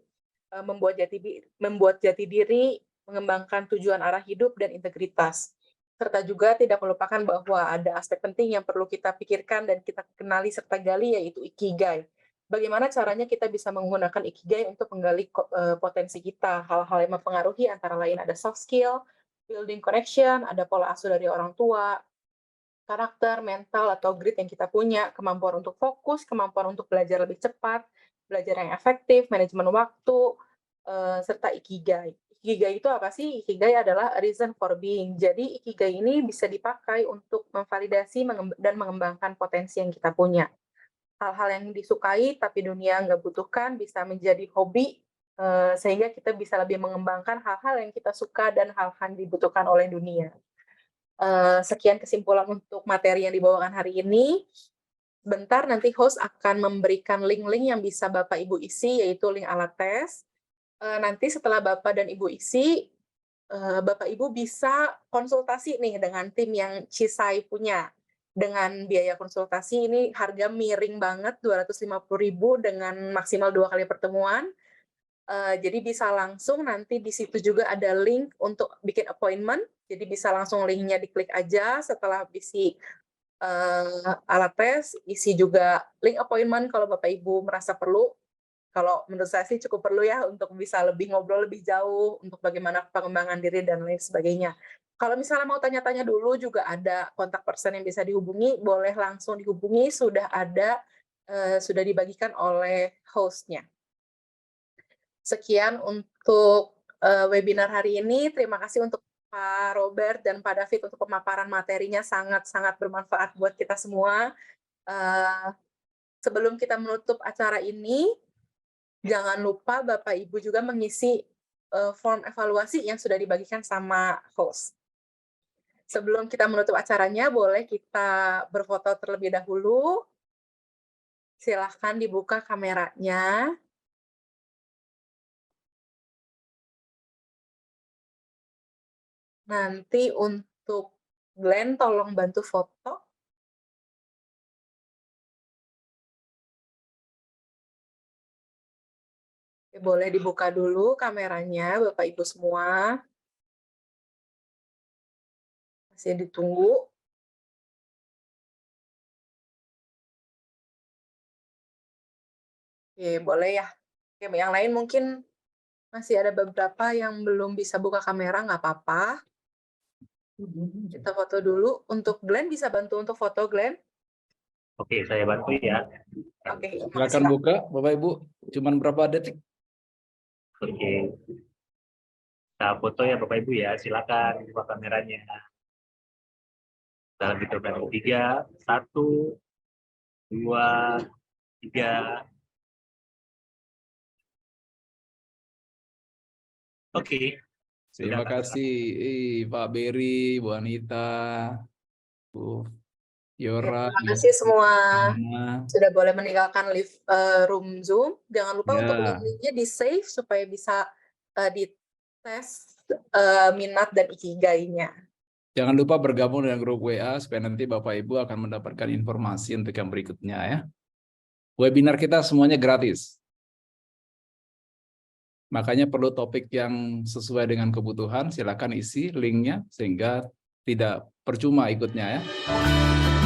membuat jati diri, mengembangkan tujuan arah hidup dan integritas. Serta juga tidak melupakan bahwa ada aspek penting yang perlu kita pikirkan dan kita kenali serta gali, yaitu ikigai. Bagaimana caranya kita bisa menggunakan ikigai untuk menggali potensi kita, hal-hal yang mempengaruhi antara lain ada soft skill, building connection, ada pola asuh dari orang tua, karakter, mental, atau grit yang kita punya, kemampuan untuk fokus, kemampuan untuk belajar lebih cepat, belajar yang efektif, manajemen waktu, serta ikigai. Ikigai itu apa sih? Ikigai adalah a reason for being. Jadi ikigai ini bisa dipakai untuk memvalidasi dan mengembangkan potensi yang kita punya. Hal-hal yang disukai tapi dunia nggak butuhkan bisa menjadi hobi, sehingga kita bisa lebih mengembangkan hal-hal yang kita suka dan hal-hal yang dibutuhkan oleh dunia. Sekian kesimpulan untuk materi yang dibawakan hari ini. Sebentar nanti host akan memberikan link-link yang bisa Bapak Ibu isi, yaitu link alat tes. Nanti setelah Bapak dan Ibu isi, Bapak Ibu bisa konsultasi nih dengan tim yang Cisai punya. Dengan biaya konsultasi ini harga miring banget, 250.000 dengan maksimal 2 kali pertemuan. Jadi bisa langsung nanti di situ juga ada link untuk bikin appointment. Jadi bisa langsung linknya diklik aja setelah isi alat tes, isi juga link appointment kalau Bapak Ibu merasa perlu. Kalau menurut saya sih cukup perlu ya untuk bisa lebih ngobrol lebih jauh untuk bagaimana pengembangan diri dan lain sebagainya. Kalau misalnya mau tanya-tanya dulu juga ada kontak person yang bisa dihubungi, boleh langsung dihubungi, sudah ada, sudah dibagikan oleh host-nya. Sekian untuk webinar hari ini. Terima kasih untuk Pak Robert dan Pak David untuk pemaparan materinya, sangat-sangat bermanfaat buat kita semua. Sebelum kita menutup acara ini, jangan lupa Bapak Ibu juga mengisi form evaluasi yang sudah dibagikan sama host. Sebelum kita menutup acaranya, boleh kita berfoto terlebih dahulu. Silahkan dibuka kameranya. Nanti untuk Glenn, tolong bantu foto. Boleh dibuka dulu kameranya, Bapak Ibu semua. Masih ditunggu. Oke, boleh ya. Oke, yang lain mungkin masih ada beberapa yang belum bisa buka kamera, nggak apa-apa. Kita foto dulu. Untuk Glenn, bisa bantu untuk foto, Glenn? Oke, saya bantu ya. Oke, Silakan buka, Bapak Ibu. Cuman berapa detik? Oke. Kita foto ya Bapak Ibu ya. Silakan buka kameranya. Dalam hitungan dari 3, 1, 2, 3. Oke. Terima kasih Pak Beri, Bu Anita, Bu Yora. Terima kasih semua sudah boleh meninggalkan live room Zoom. Jangan lupa untuk link-nya di-save supaya bisa dites minat dan ikigainya. Jangan lupa bergabung dengan grup WA supaya nanti Bapak Ibu akan mendapatkan informasi untuk yang berikutnya ya. Webinar kita semuanya gratis. Makanya perlu topik yang sesuai dengan kebutuhan, silakan isi linknya sehingga tidak percuma ikutnya ya.